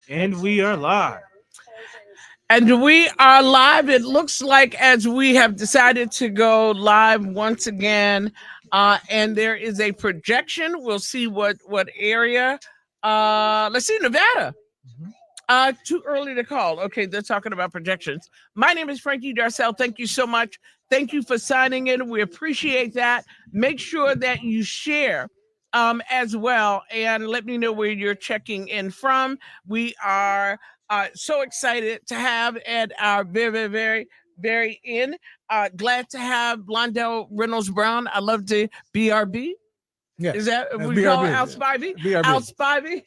And we are live. And we are live. It looks like as we have decided to go live once again, and there is a projection. We'll see what area. Let's see, Nevada. Mhm. Too early to call. Okay, they're talking about projections. My name is Frankie Darcell. Thank you so much. Thank you for signing in. We appreciate that. Make sure that you share as well, and let me know where you're checking in from. We are so excited to have at our very end. Glad to have Blondell Reynolds Brown. I love the BRB. Is Yes, that that's we call it BRB. Al Spivey? Al BRB. Spivey.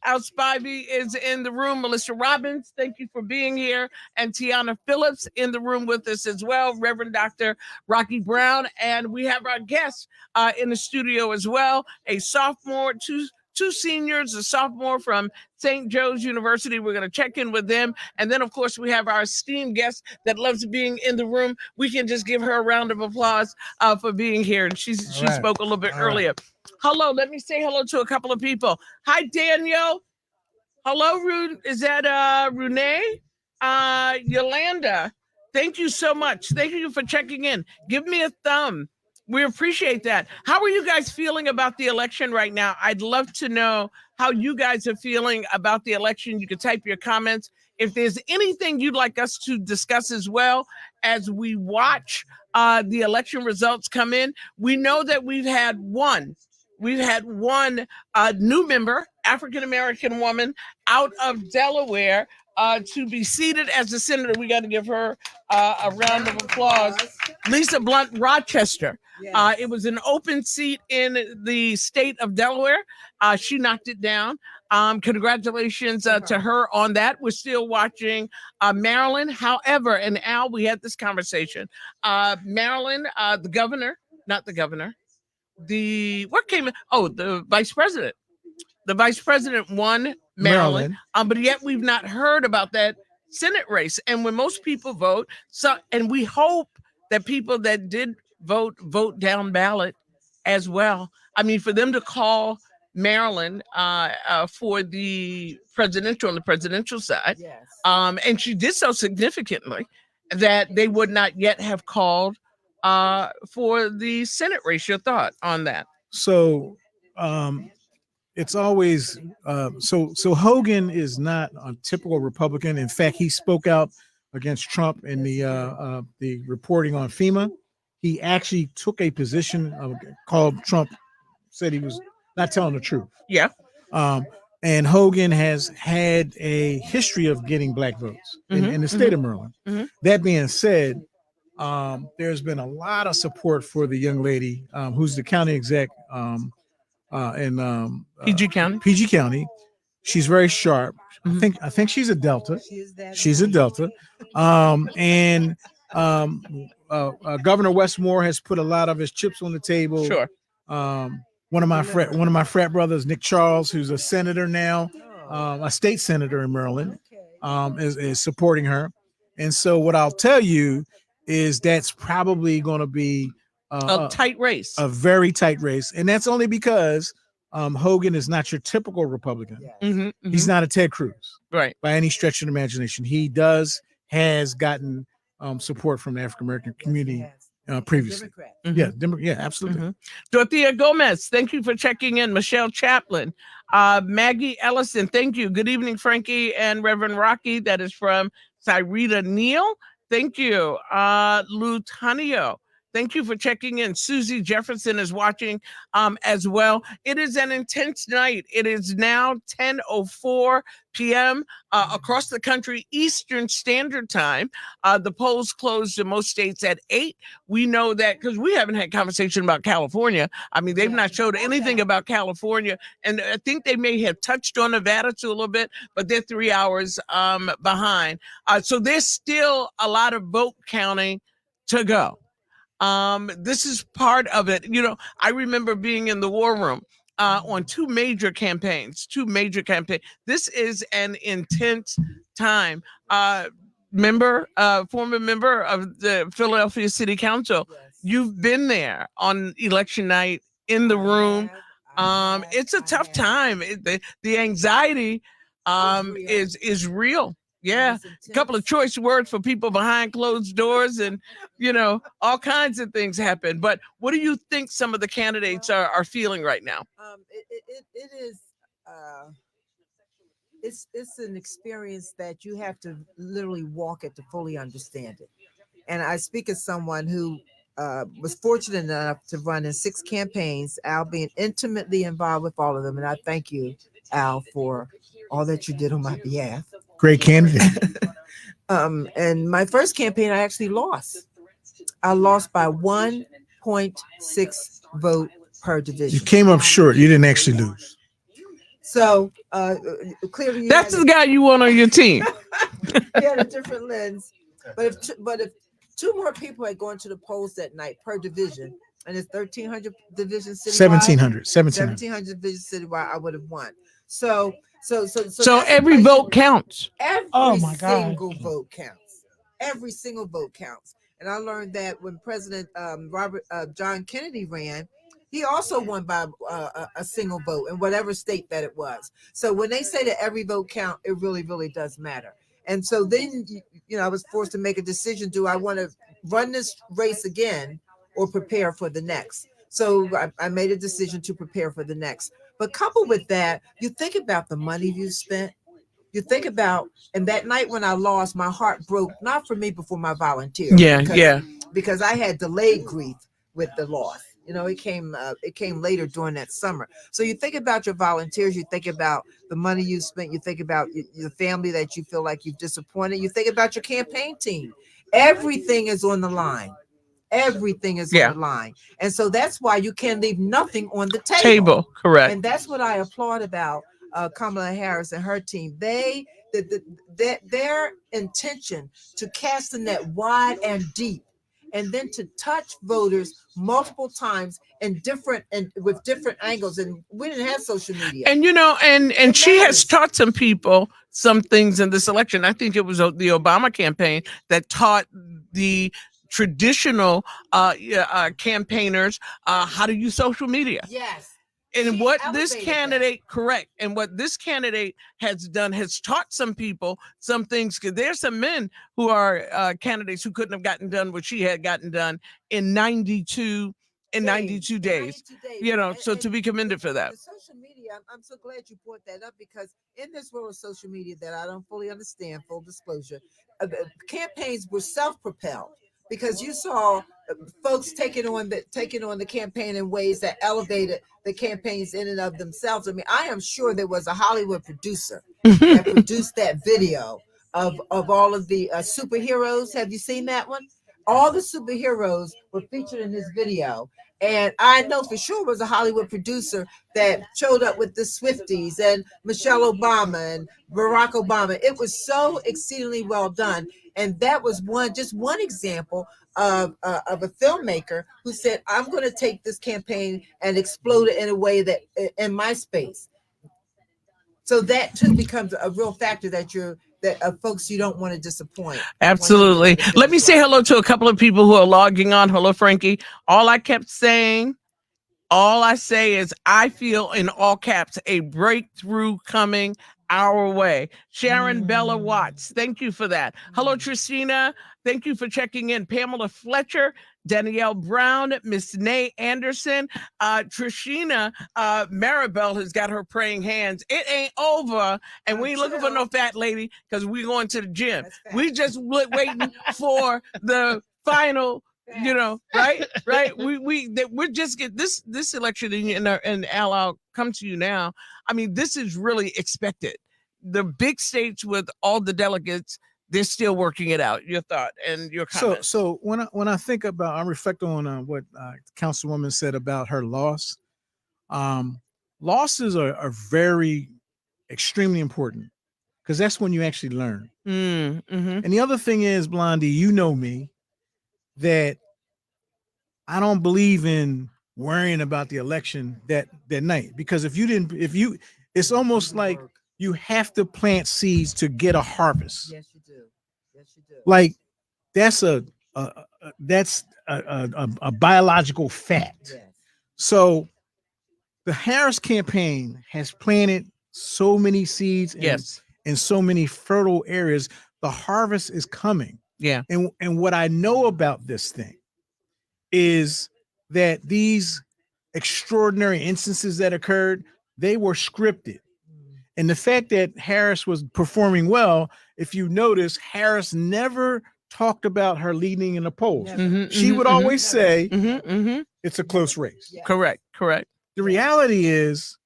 Al Spivey is in the room. Melissa Robbins, thank you for being here. And Tiana Phillips in the room with us as well. Reverend Dr. Rocky Brown. And we have our guests in the studio as well. A sophomore, two seniors, a sophomore from St. Joe's University. We're going to check in with them. And then, of course, we have our esteemed guest that loves being in the room. We can just give her a round of applause for being here. And she Right. spoke a little bit All earlier. right. Hello, let me say hello to a couple of people. Hi, Daniel. Hello, Is that Renee? Yolanda. Thank you so much. Thank you for checking in. Give me a thumb. We appreciate that. How are you guys feeling about the election right now? I'd love to know how you guys are feeling about the election. You can type your comments. If there's anything you'd like us to discuss as well as we watch the election results come in, we know that we've had one new member, African American woman out of Delaware, to be seated as a senator. We got to give her a round of applause. Lisa Blunt Rochester. It was an open seat in the state of Delaware. She knocked it down. Congratulations to her on that. We're still watching Maryland. However, and Al, we had this conversation. Maryland, the governor, not the governor, the what came in? Oh, the vice president. The vice president won Maryland, Maryland. but yet we've not heard about that Senate race. And when most people vote, so and we hope that people that did vote down ballot as well. I mean, for them to call Maryland for the presidential on the presidential side, and she did so significantly that they would not yet have called for the Senate race. Your thought on that? So it's always so Hogan is not a typical Republican. In fact, he spoke out against Trump in the reporting on FEMA. He actually took a position called Trump said he was not telling the truth. Yeah. Um, and Hogan has had a history of getting black votes in the state of Maryland. Mhm. That being said, there's been a lot of support for the young lady who's the county exec in PG County. PG County. She's very sharp. Mhm. I think she's a Delta. She's a Delta. And Governor Westmore has put a lot of his chips on the table. Sure. One of my frat brothers, Nick Charles, who's a senator now, a state senator in Maryland, is supporting her. And so what I'll tell you is that's probably going to be A tight race. a very tight race, and that's only because Hogan is not your typical Republican. Mhm, He's mhm. not a Ted Cruz Right. by any stretch of the imagination. He has gotten support from the African American community previously. Mhm. Yeah, absolutely. Mhm. Dorothea Gomez, thank you for checking in. Michelle Chaplin, Maggie Ellison, thank you. Good evening, Frankie and Reverend Rocky. That is from Cyrita Neal. Thank you. Lutanio, thank you for checking in. Susie Jefferson is watching as well. It is an intense night. It is now 10:04 p.m. Across the country, Eastern Standard Time. The polls closed in most states at 8. We know that because we haven't had conversation about California. I mean, they've not showed anything about California. And I think they may have touched on Nevada too a little bit, but they're 3 hours behind. So there's still a lot of vote counting to go. This is part of it. You know, I remember being in the war room on two major campaigns. This is an intense time. Former member of the Philadelphia City Council, you've been there on election night in the room. It's a tough time. The anxiety is real. Yeah, a couple of choice words for people behind closed doors, and all kinds of things happen. But what do you think some of the candidates are feeling right now? It is. It's an experience that you have to literally walk it to fully understand it. And I speak as someone who was fortunate enough to run in 6 campaigns, Al being intimately involved with all of them. And I thank you, Al, for all that you did on my behalf. Great candidate. And my first campaign, I actually lost. I lost by 1.6 vote per division. You came up short. You didn't actually lose. So clearly, that's the guy you want on your team. He had a different lens. But if 2 more people had gone to the polls that night per division, and it's 1,300 divisions citywide, 1,700 divisions citywide, I would have won. So every vote counts. Every single vote counts. Every single vote counts. And I learned that when President John Kennedy ran, he also won by a single vote in whatever state that it was. So when they say that every vote count, it really, really does matter. And so then, I was forced to make a decision. Do I want to run this race again or prepare for the next? So I made a decision to prepare for the next. But coupled with that, you think about the money you spent. You think about, and that night when I lost, my heart broke, not for me, but for my volunteers. Because I had delayed grief with the loss. It came later during that summer. So you think about your volunteers, you think about the money you spent, you think about your family that you feel like you've disappointed, you think about your campaign team. Everything is on the line. Everything is on the line. And so that's why you can't leave nothing on the table. Correct. And that's what I applaud about Kamala Harris and her team. Their intention to cast the net wide and deep, and then to touch voters multiple times with different angles. And we didn't have social media. And and she has taught some people some things in this election. I think it was the Obama campaign that taught the traditional campaigners how to use social media. Yes. And what this candidate has done has taught some people some things, because there's some men who are candidates who couldn't have gotten done what she had gotten done in 92 days. So to be commended for that. The social media, I'm so glad you brought that up, because in this world of social media that I don't fully understand, full disclosure, campaigns were self-propelled. Because you saw folks taking on the campaign in ways that elevated the campaigns in and of themselves. I mean, I am sure there was a Hollywood producer that produced that video of all of the superheroes. Have you seen that one? All the superheroes were featured in this video. And I know for sure it was a Hollywood producer that showed up with the Swifties and Michelle Obama and Barack Obama. It was so exceedingly well done. And that was just one example of a filmmaker who said, I'm going to take this campaign and explode it in a way that in my space. So that too becomes a real factor that folks you don't want to disappoint. Absolutely. Let me say hello to a couple of people who are logging on. Hello, Frankie. All I say is I feel, in all caps, a breakthrough coming our way. Sharon Bella Watts, thank you for that. Hello, Tristina. Thank you for checking in. Pamela Fletcher, Danielle Brown, Miss Nay Anderson, Trishina Maribel has got her praying hands. It ain't over, and we ain't looking for no fat lady, because we going to the gym. We just waiting for the final. Right. We're just get this election, and Al, I'll come to you now. I mean, this is really expected. The big states with all the delegates, they're still working it out. Your thought and your comment. So when I think about, I reflect on what Councilwoman said about her loss. Losses are very extremely important, because that's when you actually learn. And the other thing is, Blondie, you know me, that I don't believe in worrying about the election that night, because it's almost like you have to plant seeds to get a harvest. Yes, you do. Like that's a biological fact. Yes. So the Harris campaign has planted so many seeds Yes. in so many fertile areas. The harvest is coming. Yeah. And what I know about this thing is that these extraordinary instances that occurred, they were scripted. And the fact that Harris was performing well, if you notice, Harris never talked about her leading in the polls. She would always say it's a close race. Yeah. Correct. The reality is,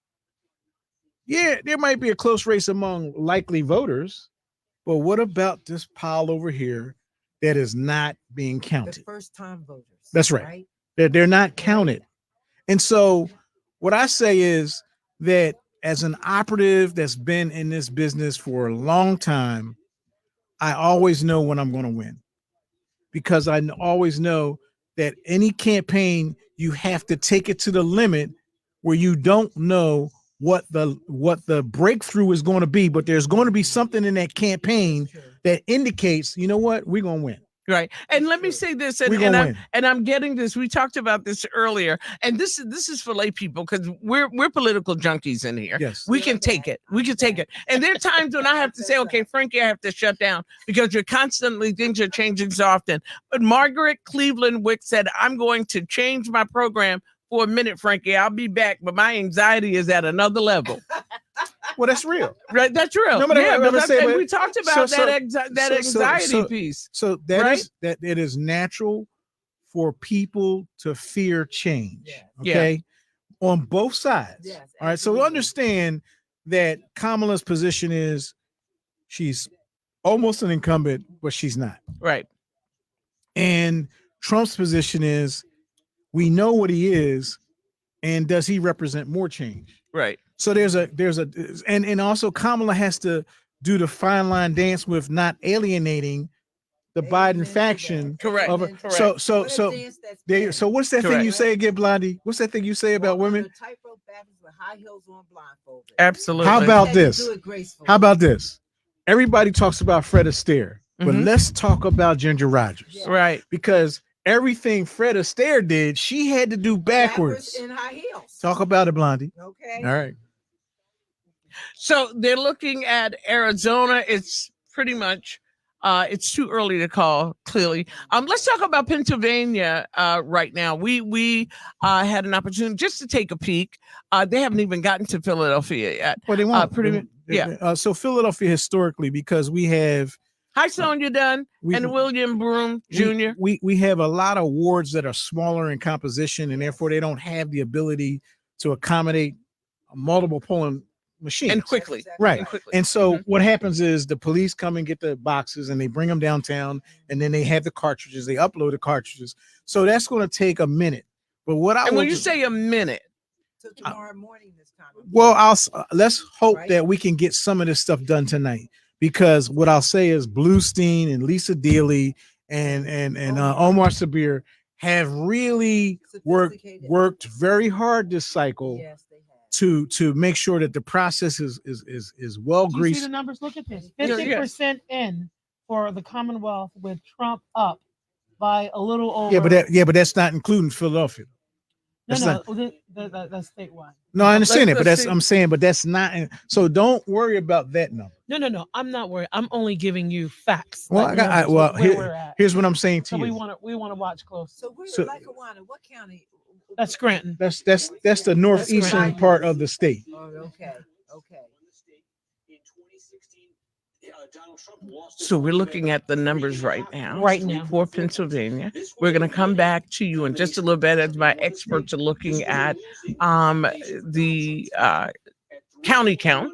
yeah, there might be a close race among likely voters, but what about this pile over here that is not being The counted? first time voters. That's right. They're not counted. And so what I say is that as an operative that's been in this business for a long time, I always know when I'm going to win, because I always know that any campaign, you have to take it to the limit where you don't know what the breakthrough is going to be, but there's going to be something in that campaign that indicates, you know what, we're going to win. Right. And let me say this, and I'm getting this. We talked about this earlier, and this is for lay people, because we're political junkies in here. Yes. We can take it. We can take it. And there are times when I have to say, okay, Frankie, I have to shut down because you're constantly, things are changing so often. But Margaret Cleveland Wick said, I'm going to change my program for a minute, Frankie. I'll be back, but my anxiety is at another level. Well, that's real. Right, that's real. No, and we talked about that anxiety piece. So that it is natural for people to fear change. Yeah. Okay, on both sides. Yes, All right. So understand that Kamala's position is she's almost an incumbent, but she's not. Right. And Trump's position is we know what he is, and does he represent more change? Right. So and also Kamala has to do the fine line dance with not alienating the Biden faction. Correct. So what's that thing you say again, Blondie? What's that thing you say about women? Tightrope battles with high heels on blindfolded. Absolutely. How about Do this? it gracefully. How about this? Everybody talks about Fred Astaire, but let's talk about Ginger Rogers. Yeah. Right. Because everything Fred Astaire did, she had to do backwards. in high heels. Talk about it, Blondie. Okay. All right. So they're looking at Arizona. It's pretty much it's too early to call, clearly. Let's talk about Pennsylvania right now. We had an opportunity just to take a peek. They haven't even gotten to Philadelphia yet. Well, they won't. Yeah. So Philadelphia historically, because we have Hi, Sonia Dunn and William Broom Jr. We have a lot of wards that are smaller in composition, and therefore they don't have the ability to accommodate multiple polling machines. And quickly. Right. And quickly. And so what happens is the police come and get the boxes and they bring them downtown, and then they have the cartridges, they upload the cartridges. So that's going to take a minute. But when you say a minute, So tomorrow morning this time. well, let's hope that we can get some of this stuff done tonight, because what I'll say is Bluestein and Lisa Dealey and Omar Sabir have really worked very hard this cycle. Yes, they have. To make sure that the process is well Do you see greased. the numbers? Look at this. 50% in for the Commonwealth with Trump up by a little over. But that's not including Philadelphia. That's That's statewide. No, I understand it, but let's I'm saying, but that's not. So don't worry about that number. No. I'm not worried. I'm only giving you facts. Well, like numbers, where we're at. here's what I'm saying to So you. we want to watch close. So where's So- Lackawanna? What county? That's Scranton. That's the northeastern part of the state. Oh, okay. so we're looking at the numbers right now. Right now. For Pennsylvania. We're going to come back to you in just a little bit as my experts are looking at the county count.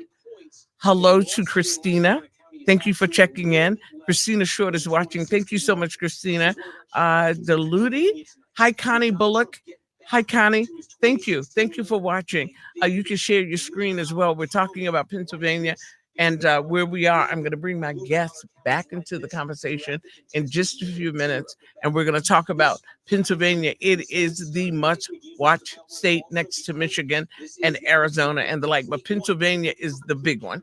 Hello to Christina. Thank you for checking in. Christina Short is watching. Thank you so much, Christina. Deludi. Hi, Connie Bullock. Hi, Connie. Thank you. Thank you for watching. You can share your screen as well. We're talking about Pennsylvania and where we are. I'm going to bring my guests back into the conversation in just a few minutes, and we're going to talk about Pennsylvania. It is the must-watch state next to Michigan and Arizona and the like, but Pennsylvania is the big one.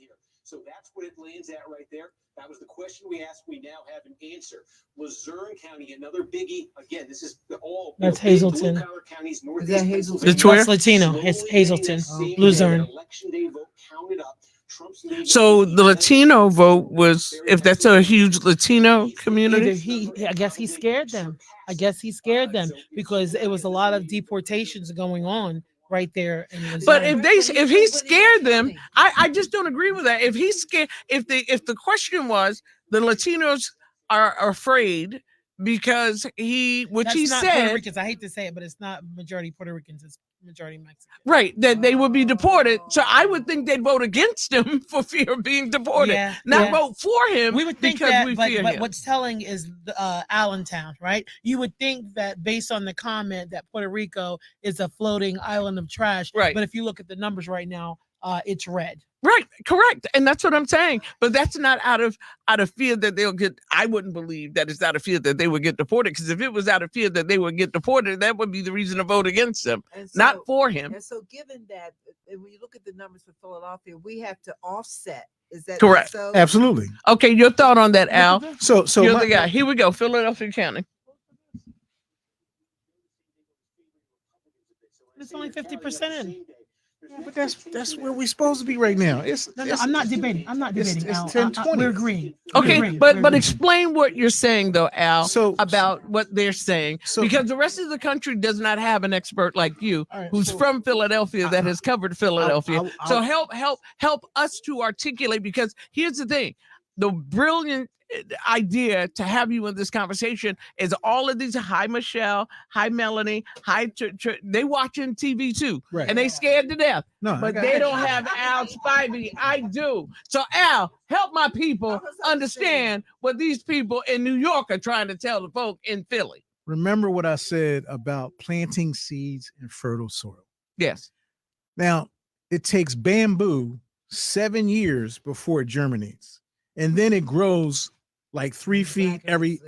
here. So that's what it lands at right there. That was the question we asked. We now have an answer. Luzerne County, another biggie. Again, this is all That's big Hazleton. blue-collar counties, Is northeast that Hazleton? Pennsylvania. It's where? Latino. It's Slowly Hazleton. getting that same Luzerne. day, election day vote counted up. Trump's lead So was the Latino vote was, if that's a huge Latino Either community. I guess he scared them. I guess he scared them because it was a lot of deportations going on right there in Luzerne. But if he scared them, I just don't agree with that. If he's scared, if the question was the Latinos are afraid because That's he not Puerto said, Ricans. I hate to say it, but it's not majority Puerto Ricans. It's majority Mexican. right, that they would be deported. So I would think they'd vote against him for fear of being deported, not vote for him. We would think because that, we but fear him. what's telling is Allentown, right? You would think that based on the comment that Puerto Rico is a floating island of trash, Right. But if you look at the numbers right now, it's red. Right, correct, and that's what I'm saying. But that's not out of fear that they'll get. I wouldn't believe that it's out of fear that they would get deported. Because if it was out of fear that they would get deported, that would be the reason to vote against them, And not so- for him. And so, given that, and when you look at the numbers for Philadelphia, we have to offset. Is that Correct. So Absolutely. Okay, your thought on that, Al? So You're my- the guy. Here we go, Philadelphia County. It's only 50% in. Yeah, but that's where we're supposed to be right now. No, I'm not debating. I'm not it's- debating. it's Al. 10-20. We're agreeing. We're Okay, agreeing. but We're but agreeing. explain what you're saying though, Al, So- about what they're saying, So- because the rest of the country does not have an expert like you, All right, who's so- from Philadelphia, that has covered Philadelphia. I'll- So help us to articulate, because here's the thing: the brilliant idea to have you in this conversation is all of these, hi Michelle, hi Melanie, hi they watching TV too, Right. and they scared to death. No, I But got they you. don't have Al Spivey. I do. So Al, help my people understand what these people in New York are trying to tell the folk in Philly. Remember what I said about planting seeds in fertile soil. Yes. Now, it takes bamboo 7 years before it germinates, and then it grows like 3 feet every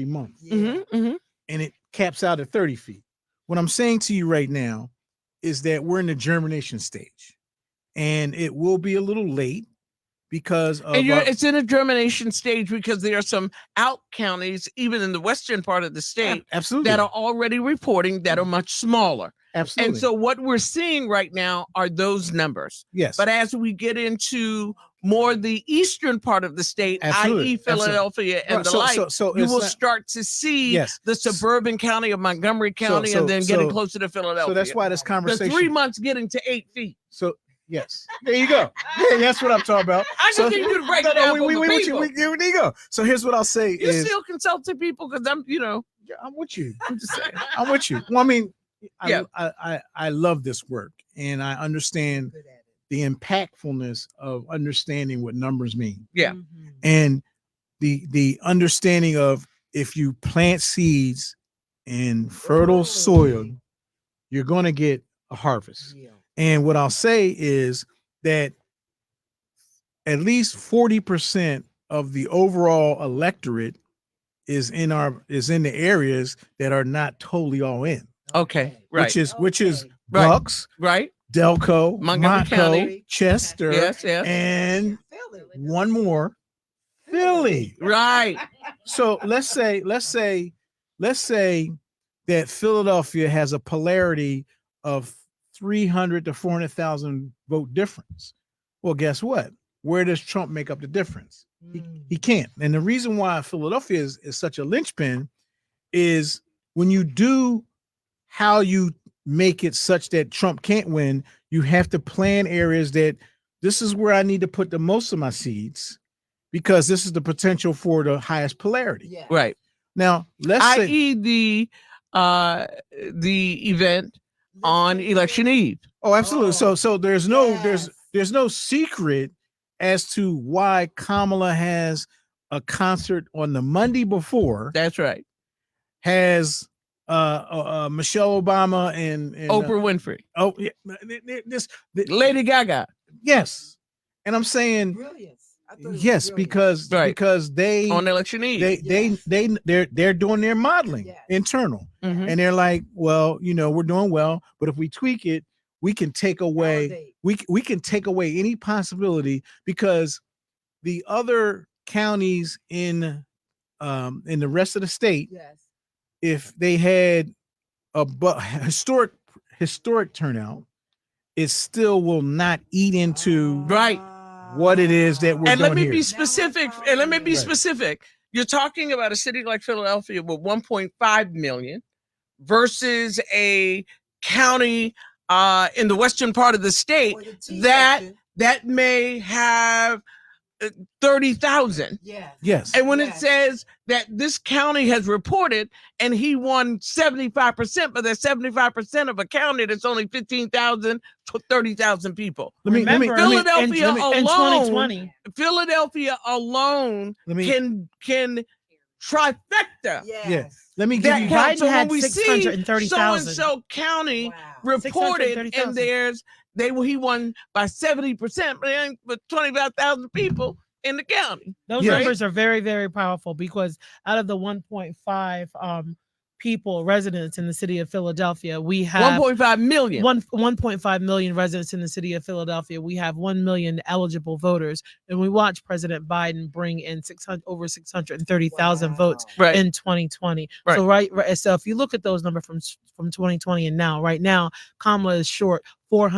month, Mm-hmm. and it caps out at 30 feet. What I'm saying to you right now is that we're in the germination stage, and it will be a little late because of And it's in a germination stage because there are some out counties, even in the western part of the state, absolutely that are already reporting that are much smaller. absolutely. And so what we're seeing right now are those numbers. yes, But as we get into more the eastern part of the state, Absolutely, i.e. Philadelphia and Right, the so- like, so you it's will not- start to see Yes. the suburban county of Montgomery County and then getting closer to Philadelphia. So that's why this the conversation. 3 months getting to 8 feet. So yes, there you go. Yeah, that's what I'm talking about. I just So- need you to break No, it down no, for the with you. people. There you go. So here's what I'll say You is, still consulting people because I'm, Yeah, I'm with you. I'm just saying. I'm with you. Well, I mean, Yeah. I love this work, and I understand good at it. the impactfulness of understanding what numbers mean, Yeah. Mhm. and the understanding of if you plant seeds in fertile soil, you're going to get a harvest. Yeah. And what I'll say is that at least 40% of the overall electorate is in the areas that are not totally all in, Okay. Right. which is Okay. Right. Bucks, right. Delco, Montgomery Monco, County. Chester, Yes. Yes. and Philly. one more, Philly. Right. So let's say that Philadelphia has a polarity of 300 to 400,000 vote difference. Well, guess what? Where does Trump make up the difference? He can't. And the reason why Philadelphia is such a linchpin is when you do how you make it such that Trump can't win, you have to plan areas that this is where I need to put the most of my seeds because this is the potential for the highest polarity. Yeah. Right. Now, let's say, I.e. the event on election eve. oh, absolutely. So there's no Yes. there's no secret as to why Kamala has a concert on the Monday before, That's right. has Michelle Obama and Oprah Winfrey, oh yeah, Lady Gaga. yes, and I'm saying Brilliance. I thought it was yes brilliant. because they on election eve. they're doing their modeling Yes. internal, Mhm. and they're like, well, we're doing well, but if we tweak it, we can take away Validate. we can take away any possibility, because the other counties in the rest of the state, Yes. if they had a historic turnout, it still will not eat into Right. what it is that we're And doing let me here. be specific. And let me be Right. specific. You're talking about a city like Philadelphia with 1.5 million versus a county in the western part of the state Or the T that section. that may have 30,000. Yes. Yes. And when it Yes. says that this county has reported and he won 75%, but there's 75% of a county that's only 15,000 to 30,000 people. Remember, Philadelphia in alone, 2020. Philadelphia alone Let me- can trifecta Yes. Let me give that you count. So Biden had when we see 630,000. so-and-so county Wow. reported, 630,000. and he won by 70%, but it ain't but 25,000 people in the county. Those Yes. numbers are very, very powerful, because out of the 1.5 residents in the city of Philadelphia, we have 1.5 million. 1.5 million residents in the city of Philadelphia. We have 1 million eligible voters, and we watched President Biden bring in over 630,000 votes Right. in 2020. Right. So so if you look at those numbers from 2020 and now, right now, Kamala is short over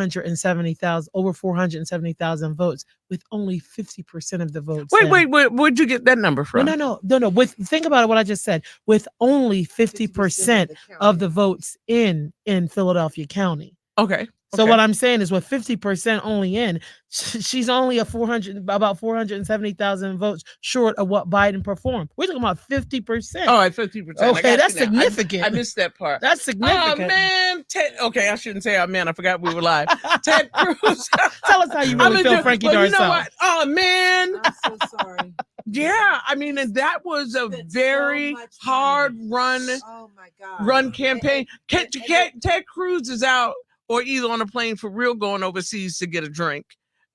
470,000 votes, with only 50% of the votes. Wait, where'd you get that number from? No. Think about what I just said. With only 50% of the votes in Philadelphia County. Okay. So what I'm saying is, with 50% only in, she's only about 470,000 votes short of what Biden performed. We're talking about 50%. All right, 50%. I Okay, got that's you now. significant. I missed that part. That's significant. Oh man, okay, I shouldn't say oh man. I forgot we were live. Ted Cruz. Tell us how you really feel, Frankie Darcell. You know what? Oh man. I'm so sorry. Yeah, I mean, and that was a Spent so very much hard money. Oh my God. run campaign. And- Ted Cruz is out or either on a plane for real going overseas to get a drink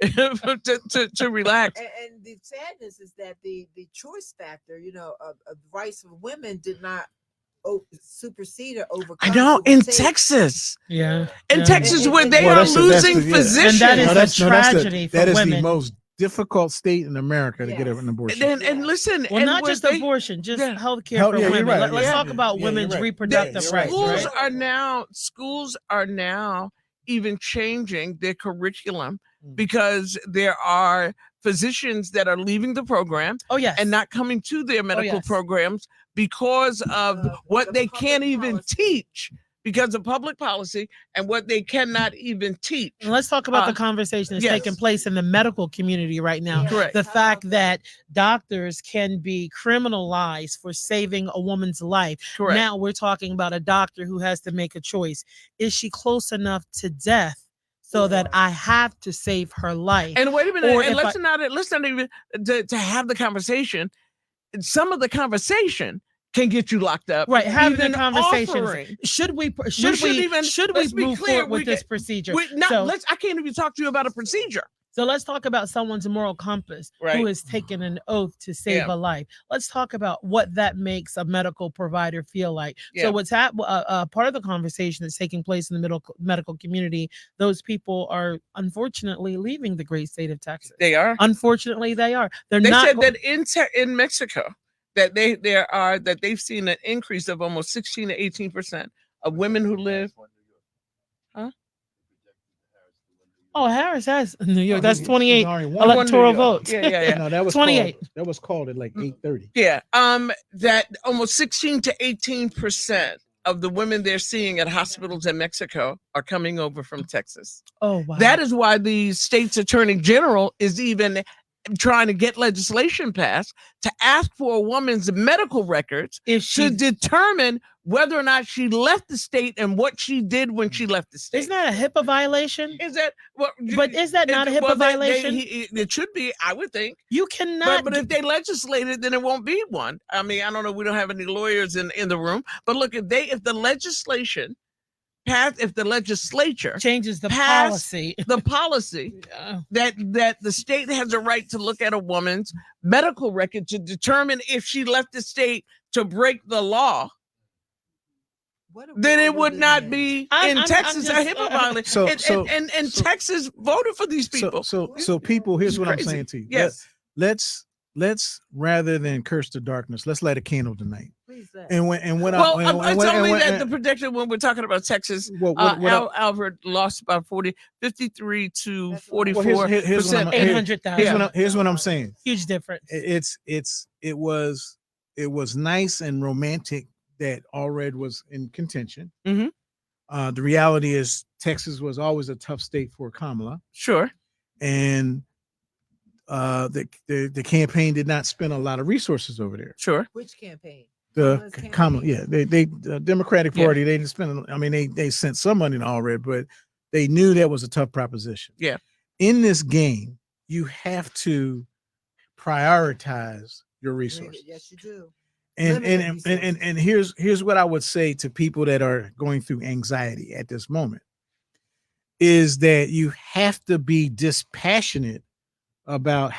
to relax. And the sadness is that the choice factor, of rights of women did not supersede or overcome. I know, it would in take- Texas. Yeah. In Yeah. Texas, where they Well, are that's losing the- yeah. physicians. And that is No, a that's tragedy for that is women. the most difficult state in America to get Yes. an abortion. And listen, Well, and not where just they- abortion, just yeah. healthcare Hell, for yeah, you're women. right. Let's Yeah. talk about Yeah, women's you're right. reproductive Yeah, rights. you're schools right. schools are now even changing their curriculum Mm. because there are physicians that are leaving the program Oh yes. and not coming to their medical yes. programs because of what the they public can't even policy. teach because of public policy and what they cannot even teach. And let's talk about Uh, the conversation that's yes. taking place in the medical community right now. Yes, Correct. The how fact about that doctors can be criminalized for saving a woman's life. Correct. Now we're talking about a doctor who has to make a choice. Is she close enough to death so that I have to save her life? And wait a minute, Or and if let's not even to have the conversation. Some of the conversation can get you locked up. Right, having the Even conversations. offering. Should we shouldn't even- let's be move clear, forward with we this get- procedure? I can't even talk to you about a procedure. So let's talk about someone's moral compass Right. who has taken an oath to save Yeah. a life. Let's talk about what that makes a medical provider feel like. Yeah. So what's part of the conversation that's taking place in the medical community, those people are unfortunately leaving the great state of Texas. They are. Unfortunately, they are. They're They not said that in Mexico that they've seen an increase of almost 16 to 18% of women who live. Oh, Harris has New York. No, That's he 28 already won. electoral Yeah, votes. yeah. No, that was 28. That was called at like 8:30. Yeah. That almost 16 to 18% of the women they're seeing at hospitals in Mexico are coming over from Texas. Oh, wow. That is why the state's attorney general is even trying to get legislation passed to ask for a woman's medical records if to she determine whether or not she left the state and what she did when she left the state. isn't that a HIPAA violation? Is that well? But is that not a HIPAA well, violation? It should be, I would think. You cannot. But if they legislate it, then it won't be one. I mean, I don't know. We don't have any lawyers in the room. But look, if the legislation passed, if the legislature changes the pass policy. the policy Yeah. that the state has a right to look at a woman's medical record to determine if she left the state to break the law. then it would not be in Texas a HIPAA violation. So And Texas voted for these people. So people, here's what I'm saying to you. Yes. Let's rather than curse the darkness, let's light a candle tonight. Please. It's only that the prediction when we're talking about Texas, Albert lost about 53 to 44. Here's 800,000. Here's what I'm saying. Huge difference. It was nice and romantic that Allred was in contention. Mm-hmm. The reality is Texas was always a tough state for Kamala. Sure. And the campaign did not spend a lot of resources over there. Sure. Which campaign? The Kamala, yeah, the Democratic Party, they didn't spend. I mean, they sent some money to Allred, but they knew that was a tough proposition. Yeah. In this game, you have to prioritize your resources. Yes, you do. And here's what I would say to people that are going through anxiety at this moment is that you have to be dispassionate about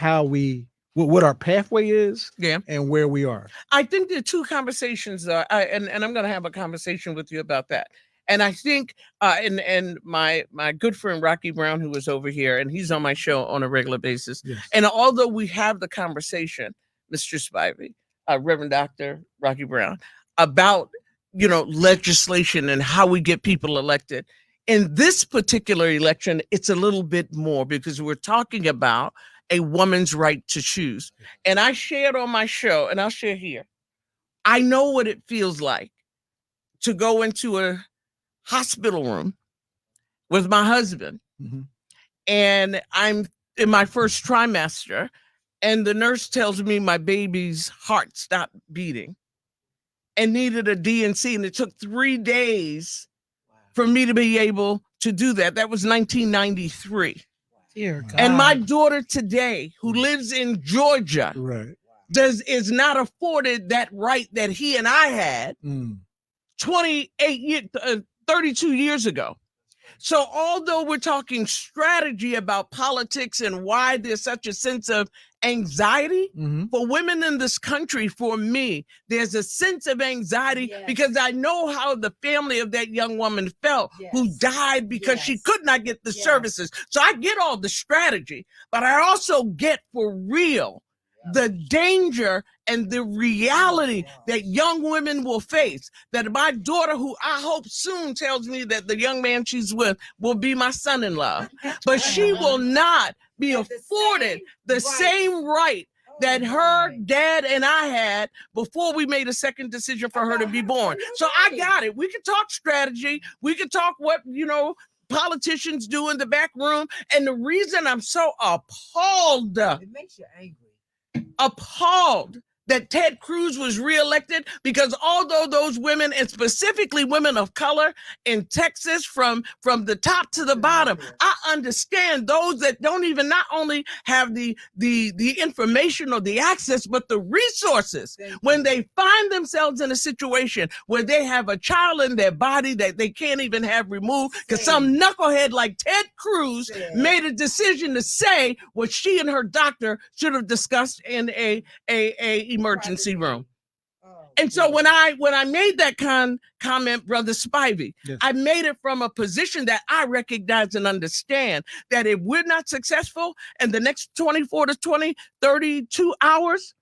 what our pathway is, and where we are. I think there are two conversations, and I'm going to have a conversation with you about that. And I think, and my good friend Rocky Brown, who was over here, and he's on my show on a regular basis. Yes. And although we have the conversation, Mr. Spivey, Reverend Dr. Rocky Brown, about legislation and how we get people elected. In this particular election, it's a little bit more because we're talking about a woman's right to choose. And I shared on my show, and I'll share here. I know what it feels like to go into a hospital room with my husband, and I'm in my first trimester, and the nurse tells me my baby's heart stopped beating and needed a DNC, and it took 3 days for me to be able to do that. That was 1993. Dear God. And my daughter today, who lives in Georgia, is not afforded that right that he and I had 32 years ago. So although we're talking strategy about politics and why there's such a sense of anxiety for women in this country, for me, there's a sense of anxiety because I know how the family of that young woman felt who died because she could not get the services. So I get all the strategy, but I also get for real the danger and the reality that young women will face, that my daughter, who I hope soon tells me that the young man she's with will be my son-in-law, but she will not be afforded the same right that her dad and I had before we made a second decision for her to be born. So I got it. We can talk strategy. We can talk what, politicians do in the back room. And the reason I'm so appalled, it makes you angry. Appalled that Ted Cruz was reelected, because although those women, and specifically women of color in Texas, from the top to the bottom, I understand those that don't even not only have the information or the access, but the resources. When they find themselves in a situation where they have a child in their body that they can't even have removed because some knucklehead like Ted Cruz made a decision to say what she and her doctor should have discussed in a emergency room. And so when I made that comment, Brother Spivey, I made it from a position that I recognize and understand that if we're not successful in the next 24 to 32 hours,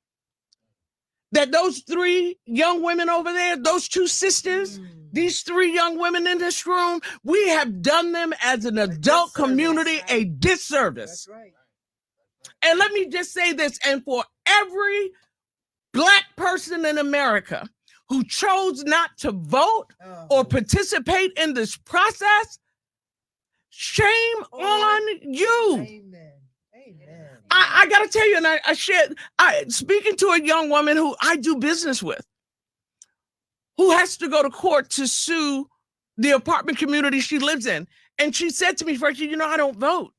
that those 3 young women over there, those 2 sisters, these 3 young women in this room, we have done them as an adult community a disservice. That's right. And let me just say this, and for every Black person in America who chose not to vote or participate in this process, shame on you. Amen. Amen. I got to tell you, and I shared, speaking to a young woman who I do business with, who has to go to court to sue the apartment community she lives in. And she said to me, Frankie, I don't vote.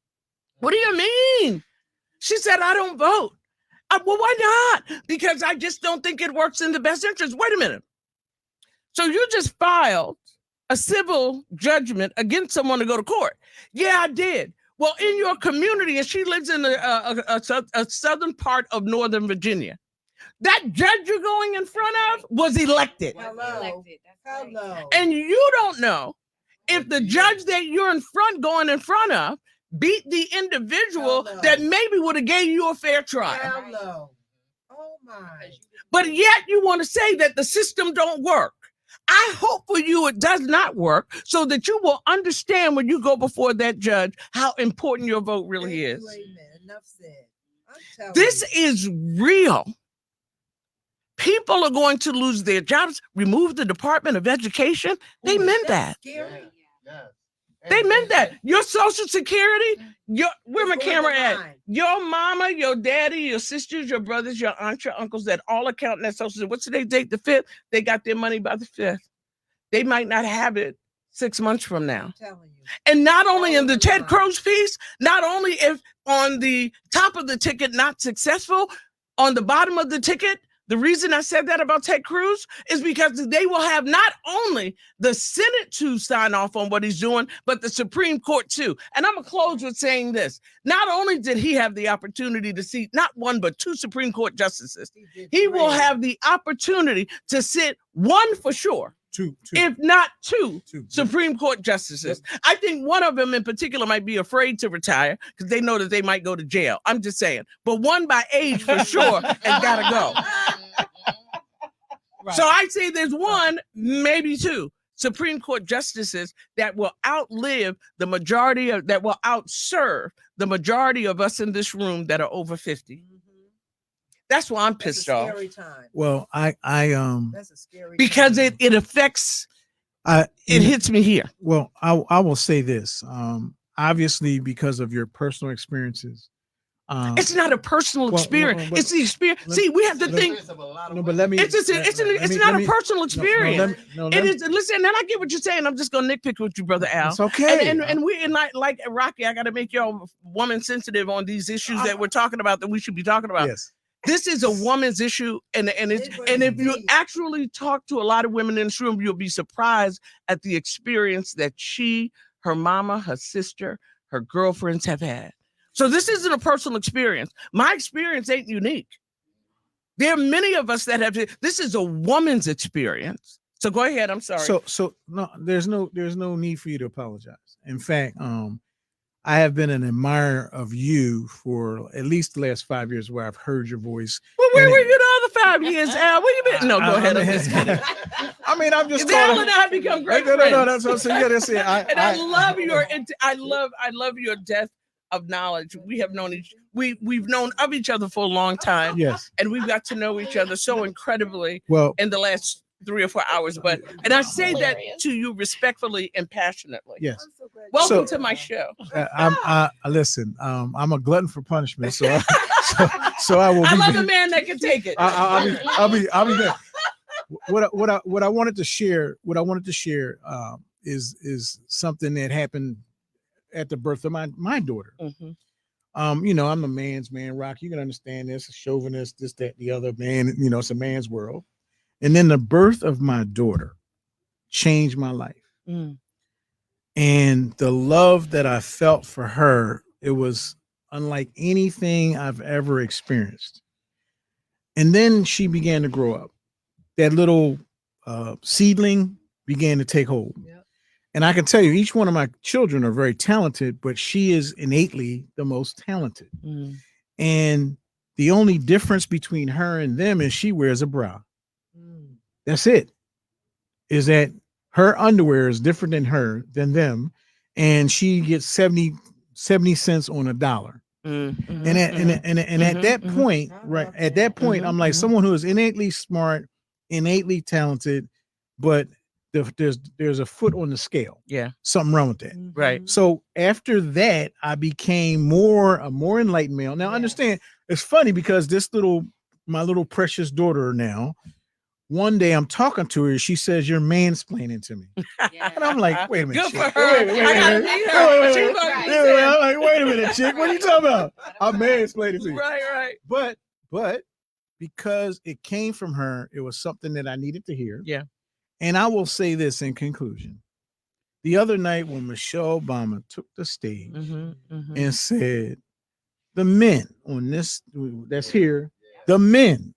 What do you mean? She said, I don't vote. Well, why not? Because I just don't think it works in the best interest. Wait a minute. So you just filed a civil judgment against someone to go to court? Yeah, I did. Well, in your community, and she lives in a southern part of Northern Virginia, That judge you're going in front of was elected. Hello. Hello. And you don't know if the judge that you're going in front of beat the individual Hello. that maybe would have gave you a fair trial. Hello. Oh my. But yet you want to say that the system don't work. I hope for you it does not work, so that you will understand when you go before that judge how important your vote really Thank is. you, amen. Enough said. I'm telling This you. is real. People are going to lose their jobs. Remove the Department of Education. They Ooh, meant that's that. Scary. They meant that. Your Social Security, where my It's going camera to at? mine. Your mama, your daddy, your sisters, your brothers, your aunts, your uncles, that all account in that Social Security. What's today's date? The 5th. They got their money by the 5th. They might not have it 6 months from now. I'm telling you. And not only All in the over Ted line. Cruz piece, not only if on the top of the ticket not successful, on the bottom of the ticket, the reason I said that about Ted Cruz is because they will have not only the Senate to sign off on what he's doing, but the Supreme Court too. And I'm going to close with saying this. Not only did he have the opportunity to see not one, but 2 Supreme Court justices, did he will great. have the opportunity to sit one for sure, Two. if not two Two. Supreme Court justices. I think one of them in particular might be afraid to retire because they know that they might go to jail. I'm just saying. But one by age for sure has got to go. Right. So I say there's one, maybe 2 Supreme Court justices that will outlive the majority of, that will outserve the majority of us in this room that are over 50. That's why I'm That's pissed a off, scary time. Well, That's a scary because time. it affects, it hits me here. Well, I will say this. Obviously, because of your personal experiences. It's not a personal well, experience. no, but It's the experience. let- See, we have to let- think. No, but let me. It's just, it's not a personal experience. It is. Listen, and I get what you're saying. I'm just gonna nitpick with you, brother Al. It's okay. And we and like Rocky, I got to make y'all woman sensitive on these issues that we're talking about, that we should be talking about. Yes. This is a woman's issue, and it's, It and if was you deep. actually talk to a lot of women in this room, you'll be surprised at the experience that she, her mama, her sister, her girlfriends have had. So this isn't a personal experience. My experience ain't unique. There are many of us that have. This is a woman's experience. So go ahead. I'm sorry. So no, there's no need for you to apologize. In fact, I have been an admirer of you for at least the last 5 years, where I've heard your voice. Well, where and were it- you the other 5 years, Al? Where you been? No, go ahead. I'm just kidding. I mean, I'm just Al calling. and I have become great No, friends. that's what I'm saying. Yeah, that's it. And I love your. I love your depth of knowledge. We have known we've known of each other for a long time, Yes. and we've got to know each other so incredibly Well, in the last 3 or 4 hours. And I say that to you respectfully and passionately. yes. I'm so glad Welcome So- to my show. Listen. I'm a glutton for punishment, so I will. I be love a man that can take it. I'll be there. What I wanted to share. Is something that happened at the birth of my daughter. Mhm. I'm a man's man, Rock. You can understand this, a chauvinist, this, that, the other, man. It's a man's world. And then the birth of my daughter changed my life. Mm. And the love that I felt for her, it was unlike anything I've ever experienced. And then she began to grow up. That little seedling began to take hold. Yep. And I can tell you, each one of my children are very talented, but she is innately the most talented. Mm. And the only difference between her and them is she wears a bra. Mm. That's it. Is that her underwear is different than them, and she gets 70 cents on a dollar. Mm. And at that Mhm. point, I right love at that. that point, I'm like Mhm. someone who is innately smart, innately talented, but there's a foot on the scale. Yeah. Something wrong with that. Right. So after that, I became a more enlightened male. Now, Yes. understand, it's funny because my little precious daughter now, one day I'm talking to her, she says, "You're mansplaining to me." And I'm like, wait a minute. Good chick. for her. Wait, I gotta meet her. wait, She's wait, gonna be wait, I'm like, wait a minute, chick. What are you talking about? I'm mansplaining to you. Right. But because it came from her, it was something that I needed to hear. Yeah. And I will say this in conclusion. The other night when Michelle Obama took the stage and said, the men on this that's here, the men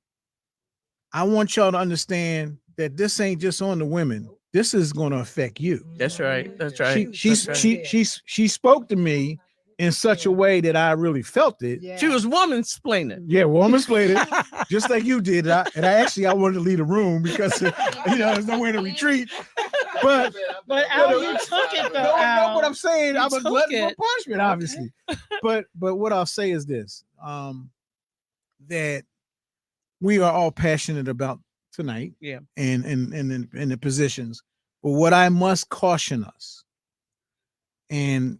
I want y'all to understand that this ain't just on the women. This is going to affect you. That's right. That's right. She spoke to me in such a way that I really felt it. Yeah. She was woman-splaining. Yeah, woman explained it just like you did. I wanted to leave the room because there's nowhere to retreat. But Al, you took it though. know what I'm saying? You I'm a took glutton it. for punishment, obviously. But what I'll say is this: that we are all passionate about tonight, and the positions. But what I must caution us, and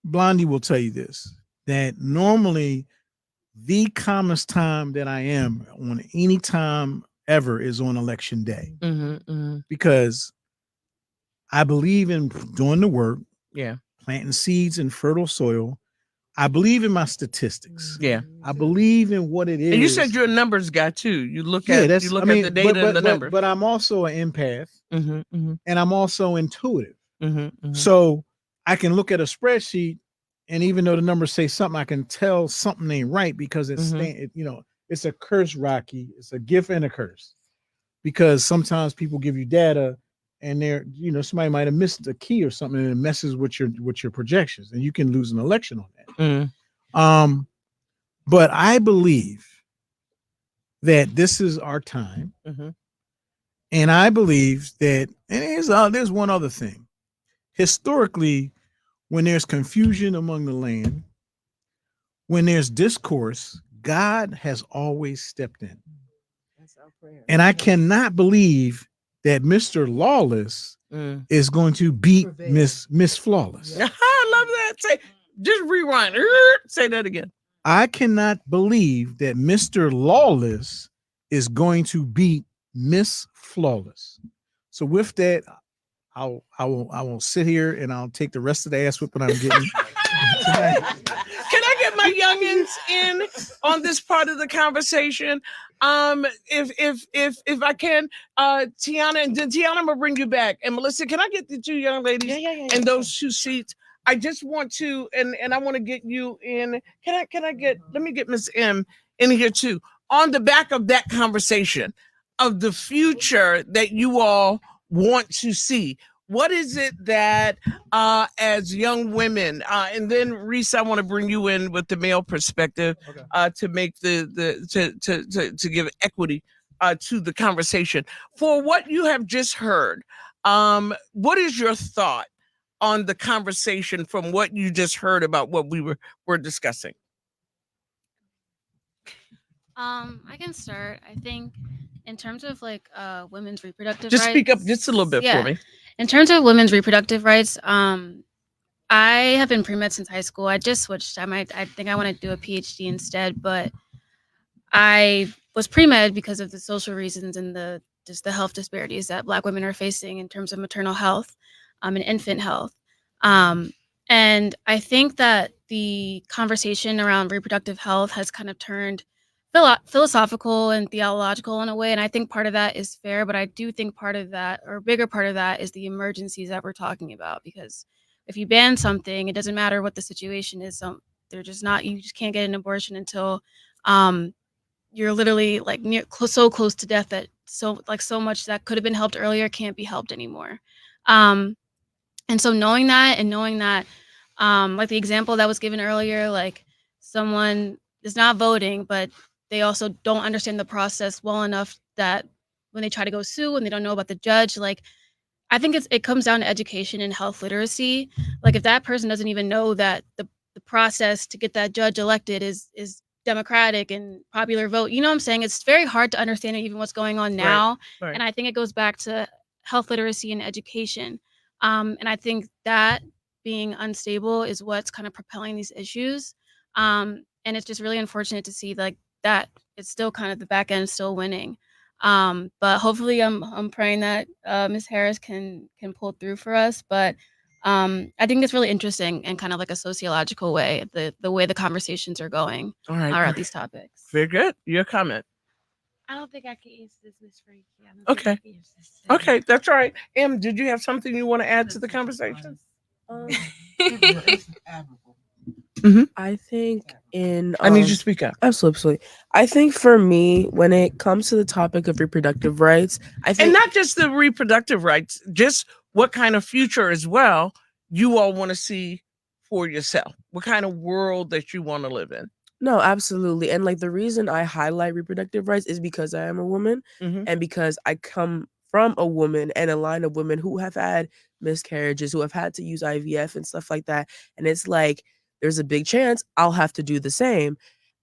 Blondie will tell you this, that normally the calmest time that I am on any time ever is on election day, because I believe in doing the work, planting seeds in fertile soil. I believe in my statistics. Yeah. I believe in what it is. And you said you're a numbers guy too. You look at at the data and the numbers. But I'm also an empath, and I'm also intuitive. So I can look at a spreadsheet, and even though the numbers say something, I can tell something ain't right because it's it's a curse, Rocky. It's a gift and a curse, because sometimes people give you data, and they're somebody might have missed a key or something, and it messes with your projections, and you can lose an election on that. But I believe that this is our time, and I believe that, and there's one other thing. Historically, when there's confusion among the land, when there's discourse, God has always stepped in. And I cannot believe that Mr. Lawless is going to beat Miss Flawless. I love that. Just rewind. Say that again. I cannot believe that Mr. Lawless is going to beat Miss Flawless. So with that, I won't sit here and I'll take the rest of the ass whipping I'm getting tonight. Can I get my youngins in on this part of the conversation? If I can, Tiana, and then Tiana, I'm gonna bring you back. And Melissa, can I get the two young ladies in those two seats? I just want to, and I want to get you in. Let me get Miss M in here too. On the back of that conversation of the future that you all want to see. What is it that as young women, and then Reese, I want to bring you in with the male perspective, to make to give equity to the conversation. For what you have just heard, what is your thought on the conversation from what you just heard about what we were discussing? I can start. I think in terms of women's reproductive just rights. Speak up just a little bit for me. In terms of women's reproductive rights, I have been pre-med since high school. I just switched. I think I want to do a PhD instead, but I was pre-med because of the social reasons and the health disparities that Black women are facing in terms of maternal health, and infant health. And I think that the conversation around reproductive health has kind of turned philosophical and theological in a way, and I think part of that is fair, but I do think part of that, or a bigger part of that, is the emergencies that we're talking about. Because if you ban something, it doesn't matter what the situation is. You just can't get an abortion until you're literally so close to death that so much that could have been helped earlier can't be helped anymore. And so knowing that, like the example that was given earlier, like someone is not voting, but they also don't understand the process well enough that when they try to go sue and they don't know about the judge, I think it comes down to education and health literacy. Like if that person doesn't even know that the process to get that judge elected is democratic and popular vote, you know what I'm saying? It's very hard to understand even what's going on now. Right. And I think it goes back to health literacy and education. And I think that being unstable is what's kind of propelling these issues. And it's just really unfortunate to see that it's still kind of the back end still winning. But hopefully I'm praying that Ms. Harris can pull through for us. But I think it's really interesting and kind of like a sociological way, the way the conversations are going around these topics. Very good. Your comment. I don't think I can answer this, Ms. Frankie. Okay. Okay, that's right. Em, did you have something you want to add to the conversation? I think in I need you to speak up. absolutely. I think for me, when it comes to the topic of reproductive rights, I And think not just the reproductive rights, just what kind of future as well you all want to see for yourself. What kind of world that you want to live in. no, absolutely. And like the reason I highlight reproductive rights is because I am a woman Mhm. and because I come from a woman and a line of women who have had miscarriages, who have had to use IVF and stuff like that. And it's like there's a big chance I'll have to do the same.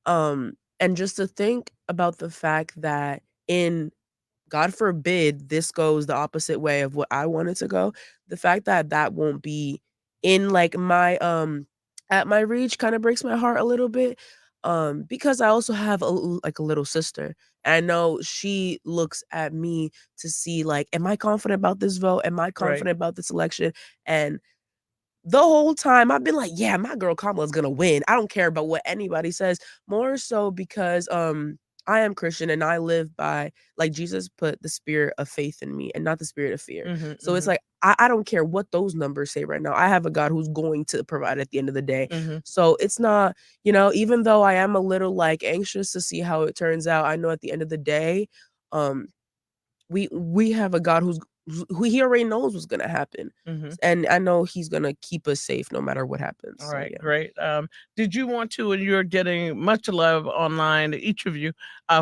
And just to think about the fact that in God forbid this goes the opposite way of what I want it to go, the fact that that won't be in like my at my reach kind of breaks my heart a little bit. Because I also have like a little sister. And I know she looks at me to see like, am I confident about this vote? Am I confident about this election? And the whole time I've been like, yeah, my girl Kamala's gonna win. I don't care about what anybody says. More so because I am Christian and I live by like Jesus put the spirit of faith in me and not the spirit of fear. Mhm, So it's like I don't care what those numbers say right now. I have a God who's going to provide at the end of the day. mhm. So it's not, even though I am a little like anxious to see how it turns out, I know at the end of the day, um, we have a God who he already knows what's gonna happen. Mhm. And I know he's gonna keep us safe no matter what happens. All So right, yeah. great. Did you want to, and you're getting much love online, each of you,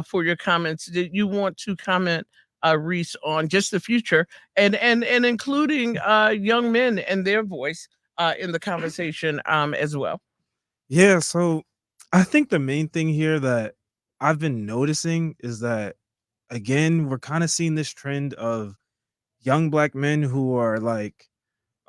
for your comments. Did you want to comment, Reese, on just the future and including young men and their voice in the conversation as well? Yeah, so I think the main thing here that I've been noticing is that again, we're kind of seeing this trend of young black men who are like,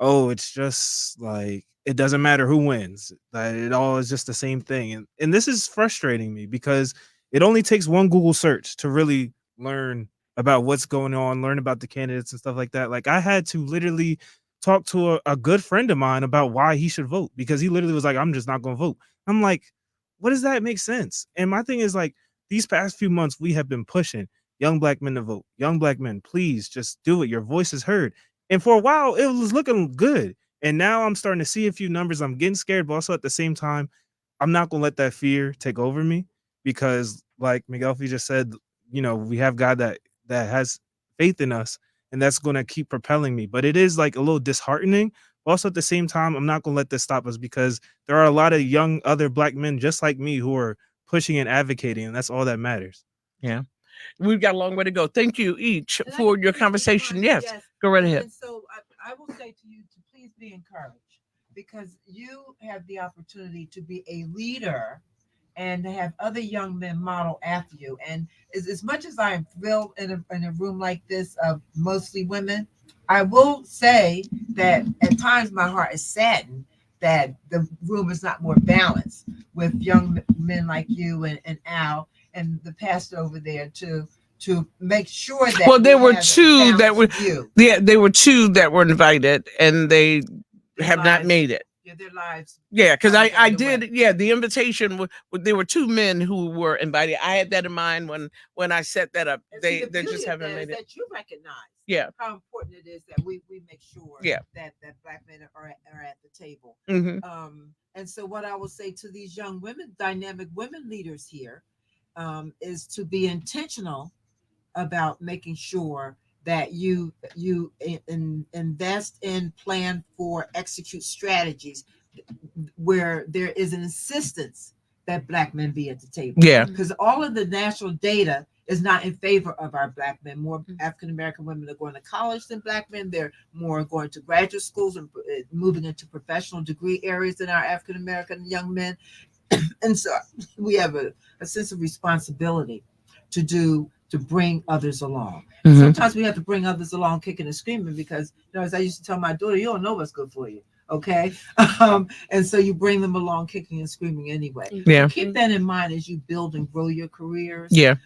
oh, it's just like it doesn't matter who wins, that it all is just the same thing. And this is frustrating me because it only takes one Google search to really learn about what's going on, learn about the candidates and stuff like that. Like I had to literally talk to a good friend of mine about why he should vote because he literally was like, I'm just not gonna vote. I'm like, what does that make sense? And my thing is like these past few months we have been pushing young black men to vote. Young black men, please just do it. Your voice is heard. And for a while, it was looking good. And now I'm starting to see a few numbers. I'm getting scared, but also at the same time, I'm not gonna let that fear take over me because, like Miguel just said, we have God that has faith in us, and that's gonna keep propelling me. But it is like a little disheartening. But also at the same time, I'm not gonna let this stop us because there are a lot of young other black men just like me who are pushing and advocating, and that's all that matters. Yeah, we've got a long way to go. Thank you each And I for can your finish this conversation. line. Yes, Yes. go right ahead. And so I will say to you to please be encouraged because you have the opportunity to be a leader and to have other young men model after you. And as much as I am thrilled in a room like this of mostly women, I will say that at times my heart is saddened that the room is not more balanced with young men like you and Al and the pastor over there to make sure that Well, there we were have a two that were balanced view. there were two that were invited, and they Their have not lives- made it. Yeah, their lives. Yeah, because I Probably got did. Yeah, the invitation. There were two men who were invited. I had that in mind when I set that up. And see, the They beauty just of haven't that is made it. that you recognize Yeah. how important it is that we make sure Yeah. that black men are at the table. Hmm. And so what I will say to these young women, dynamic women leaders here, is to be intentional about making sure that you invest in, plan for, execute strategies where there is an insistence that black men be at the table. Yeah. Because all of the national data is not in favor of our black men. More African American women are going to college than black men. They're more going to graduate schools and moving into professional degree areas than our African American young men. And so we have a sense of responsibility to bring others along. Mhm. Sometimes we have to bring others along kicking and screaming because, as I used to tell my daughter, you don't know what's good for you. Okay. And so you bring them along kicking and screaming anyway. Yeah. Keep that in mind as you build and grow your careers. Yeah.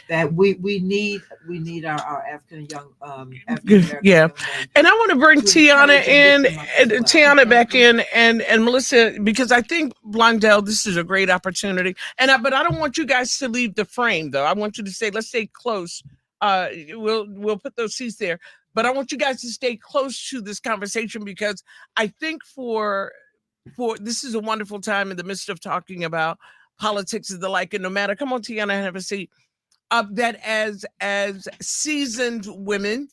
That we need our African American Yeah. young men And I want to bring to Tiana encourage and in, lift them up as well. Tiana back in, and Melissa, because I think Blondell, this is a great opportunity. But I don't want you guys to leave the frame, though. I want you to say, let's stay close. We'll put those seats there, but I want you guys to stay close to this conversation because I think for this is a wonderful time in the midst of talking about politics and the like, and no matter, come on, Tiana, have a seat. That as seasoned women,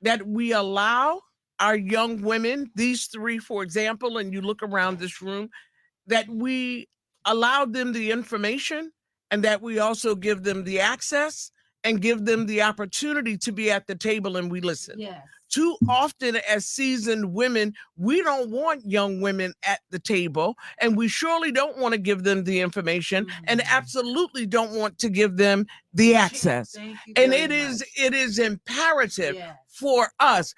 that we allow our young women, these three, for example, and you look around this room, that we allow them the information and that we also give them the access and give them the opportunity to be at the table and we listen. Yes. Too often as seasoned women, we don't want young women at the table, and we surely don't want to give them the information and absolutely don't want to give them the access. And it is imperative for us,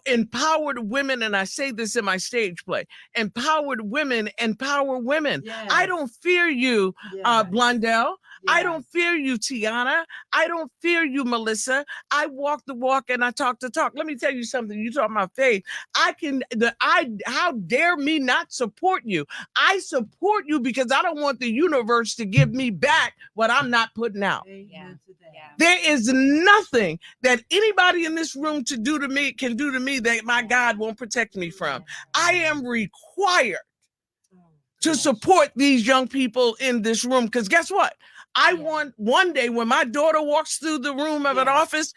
empowered women, and I say this in my stage play, empowered women empower women. Yes. I don't fear you, Blondell. I don't fear you, Tiana. I don't fear you, Melissa. I walk the walk and I talk the talk. Let me tell you something. You talk about faith. How dare me not support you? I support you because I don't want the universe to give me back what I'm not putting out. Yeah. There is nothing that anybody in this room can do to me that my God won't protect me from. I am required to support these young people in this room because guess what? I want one day when my daughter walks through the room of an office,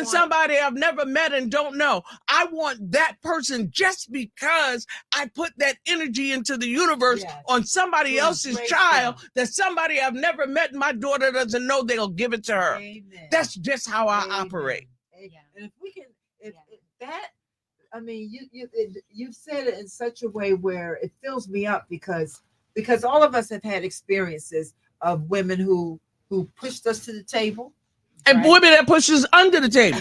somebody I've never met and don't know, I want that person just because I put that energy into the universe on somebody else's child that somebody I've never met and my daughter doesn't know, they'll give it to her. Amen. That's just how I operate. And if we can, you've said it in such a way where it fills me up because all of us have had experiences of women who pushed us to the table. And women that push us under the table.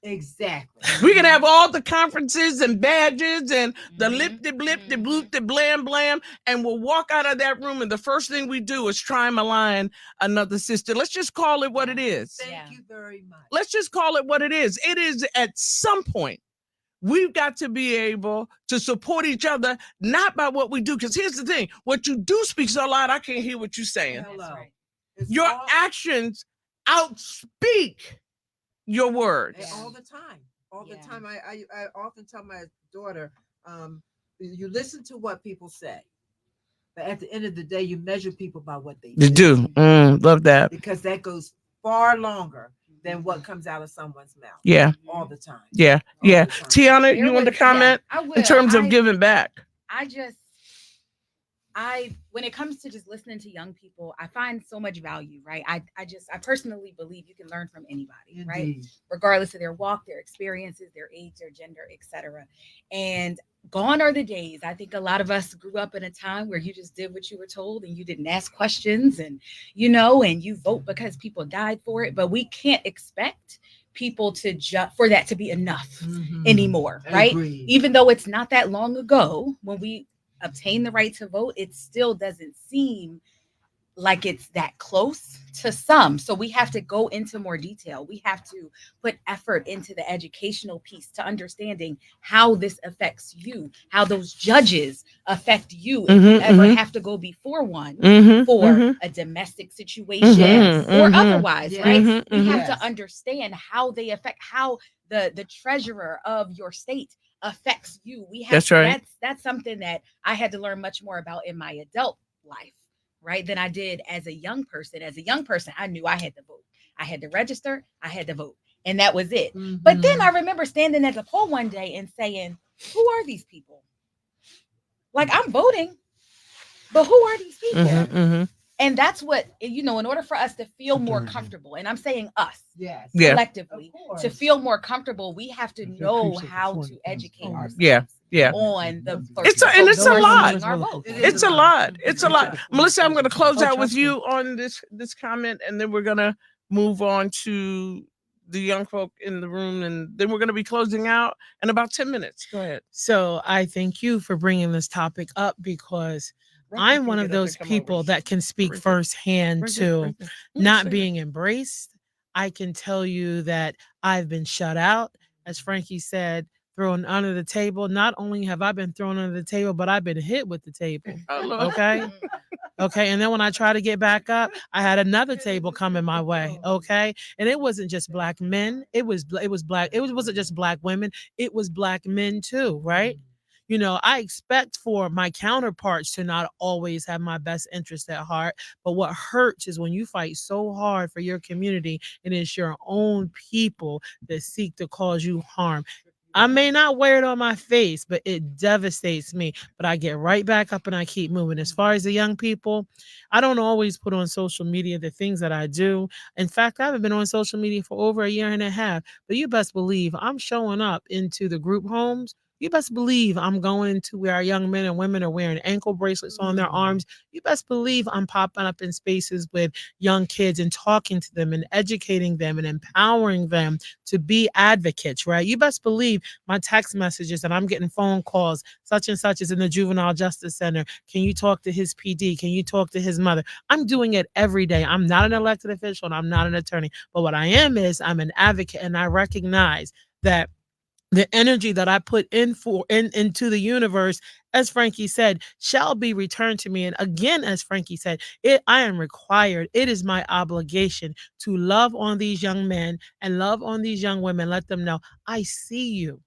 Exactly. We can have all the conferences and badges and the lip, the blip, the bloop, the blam, blam, and we'll walk out of that room and the first thing we do is try and malign another sister. Let's just call it what it is. Thank you very much. Let's just call it what it is. It is at some point. We've got to be able to support each other, not by what we do. Because here's the thing. What you do speaks so loud, I can't hear what you're saying. Hello. Right. Your actions outspeak your words. All the time. All the time. I often tell my daughter, you listen to what people say. But at the end of the day, you measure people by what they do. Love that. Because that goes far longer than what comes out of someone's mouth. Yeah. All the time. Yeah. All Yeah. the time. Tiana, you want to comment in terms of giving back? When it comes to just listening to young people, I find so much value, right? I personally believe you can learn from anybody, right? Regardless of their walk, their experiences, their age, their gender, etc. And gone are the days. I think a lot of us grew up in a time where you just did what you were told and you didn't ask questions and you vote because people died for it. But we can't expect people for that to be enough anymore, right? Even though it's not that long ago when we obtain the right to vote, it still doesn't seem like it's that close to some. So we have to go into more detail. We have to put effort into the educational piece to understanding how this affects you, how those judges affect you if you ever have to go before one for a domestic situation or otherwise, right? We have to understand how they affect, how the treasurer of your state affects you. We have that's something that I had to learn much more about in my adult life, right, than I did as a young person. As a young person, I knew I had to vote. I had to register, I had to vote, and that was it. But then I remember standing at the poll one day and saying, who are these people? Like, I'm voting, but who are these people? And that's what, in order for us to feel more comfortable, and I'm saying us, collectively, to feel more comfortable, we have to know how to educate ourselves. On the it's a lot. It's a lot. It's a lot. Melissa, I'm going to close out with you on this comment, and then we're going to move on to the young folk in the room, and then we're going to be closing out in about 10 minutes. Go ahead. So I thank you for bringing this topic up because I'm one of those people that can speak firsthand to not being embraced. I can tell you that I've been shut out, as Frankie said, thrown under the table. Not only have I been thrown under the table, but I've been hit with the table. Okay. Okay. And then when I try to get back up, I had another table coming my way. Okay. And it wasn't just black men. It wasn't just black women. It was black men too. Right. I expect for my counterparts to not always have my best interest at heart. But what hurts is when you fight so hard for your community and it's your own people that seek to cause you harm. I may not wear it on my face, but it devastates me. But I get right back up and I keep moving. As far as the young people, I don't always put on social media the things that I do. In fact, I haven't been on social media for over a year and a half. But you best believe I'm showing up into the group homes. You best believe I'm going to where our young men and women are wearing ankle bracelets on their arms. You best believe I'm popping up in spaces with young kids and talking to them and educating them and empowering them to be advocates, right? You best believe my text messages and I'm getting phone calls, such and such is in the Juvenile Justice Center. Can you talk to his PD? Can you talk to his mother? I'm doing it every day. I'm not an elected official and I'm not an attorney, but what I am is I'm an advocate, and I recognize that the energy that I put into the universe, as Frankie said, shall be returned to me. And again, as Frankie said, I am required. It is my obligation to love on these young men and love on these young women. Let them know I see you.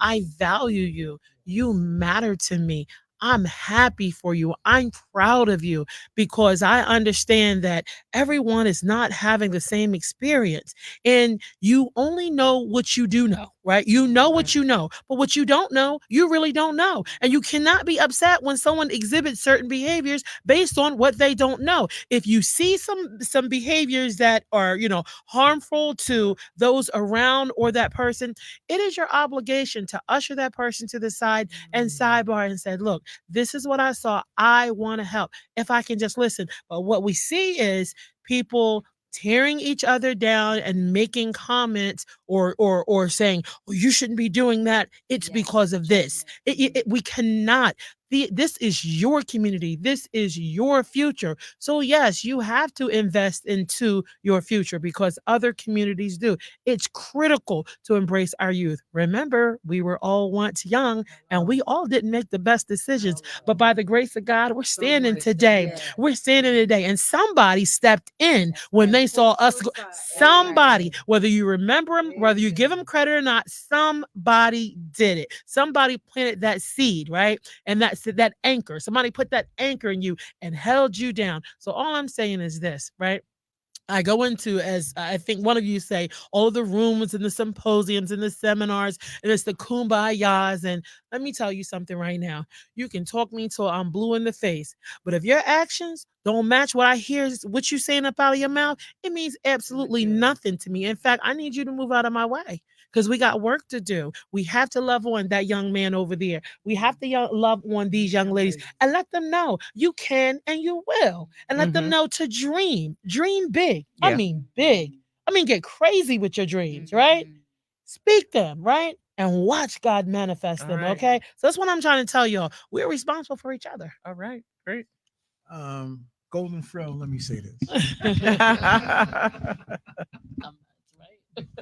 I value you. You matter to me. I'm happy for you. I'm proud of you, because I understand that everyone is not having the same experience. And you only know what you do know, right? You know what you know, but what you don't know, you really don't know. And you cannot be upset when someone exhibits certain behaviors based on what they don't know. If you see some behaviors that are, harmful to those around or that person, it is your obligation to usher that person to the side and sidebar and say, look, this is what I saw. I want to help if I can just listen. But what we see is people tearing each other down and making comments or saying, oh, you shouldn't be doing that. It's because of this. We cannot. This is your community. This is your future. So yes, you have to invest into your future because other communities do. It's critical to embrace our youth. Remember, we were all once young and we all didn't make the best decisions. But by the grace of God, we're standing today. We're standing today. And somebody stepped in when they saw us. Somebody, whether you remember them, whether you give them credit or not, somebody did it. Somebody planted that seed, right? And that anchor. Somebody put that anchor in you and held you down. So all I'm saying is this, right? I go into, as I think one of you say, all the rooms and the symposiums and the seminars, and it's the kumbayas. And let me tell you something right now. You can talk me till I'm blue in the face, but if your actions don't match what I hear, what you saying up out of your mouth, it means absolutely nothing to me. In fact, I need you to move out of my way, because we got work to do. We have to love on that young man over there. We have to love on these young ladies and let them know you can and you will. And let them know to dream big. Yeah. I mean, big. I mean, get crazy with your dreams, right? Speak them, right? And watch God manifest them, okay? So that's what I'm trying to tell y'all. We're responsible for each other. All right, great. Golden Fro, let me say this.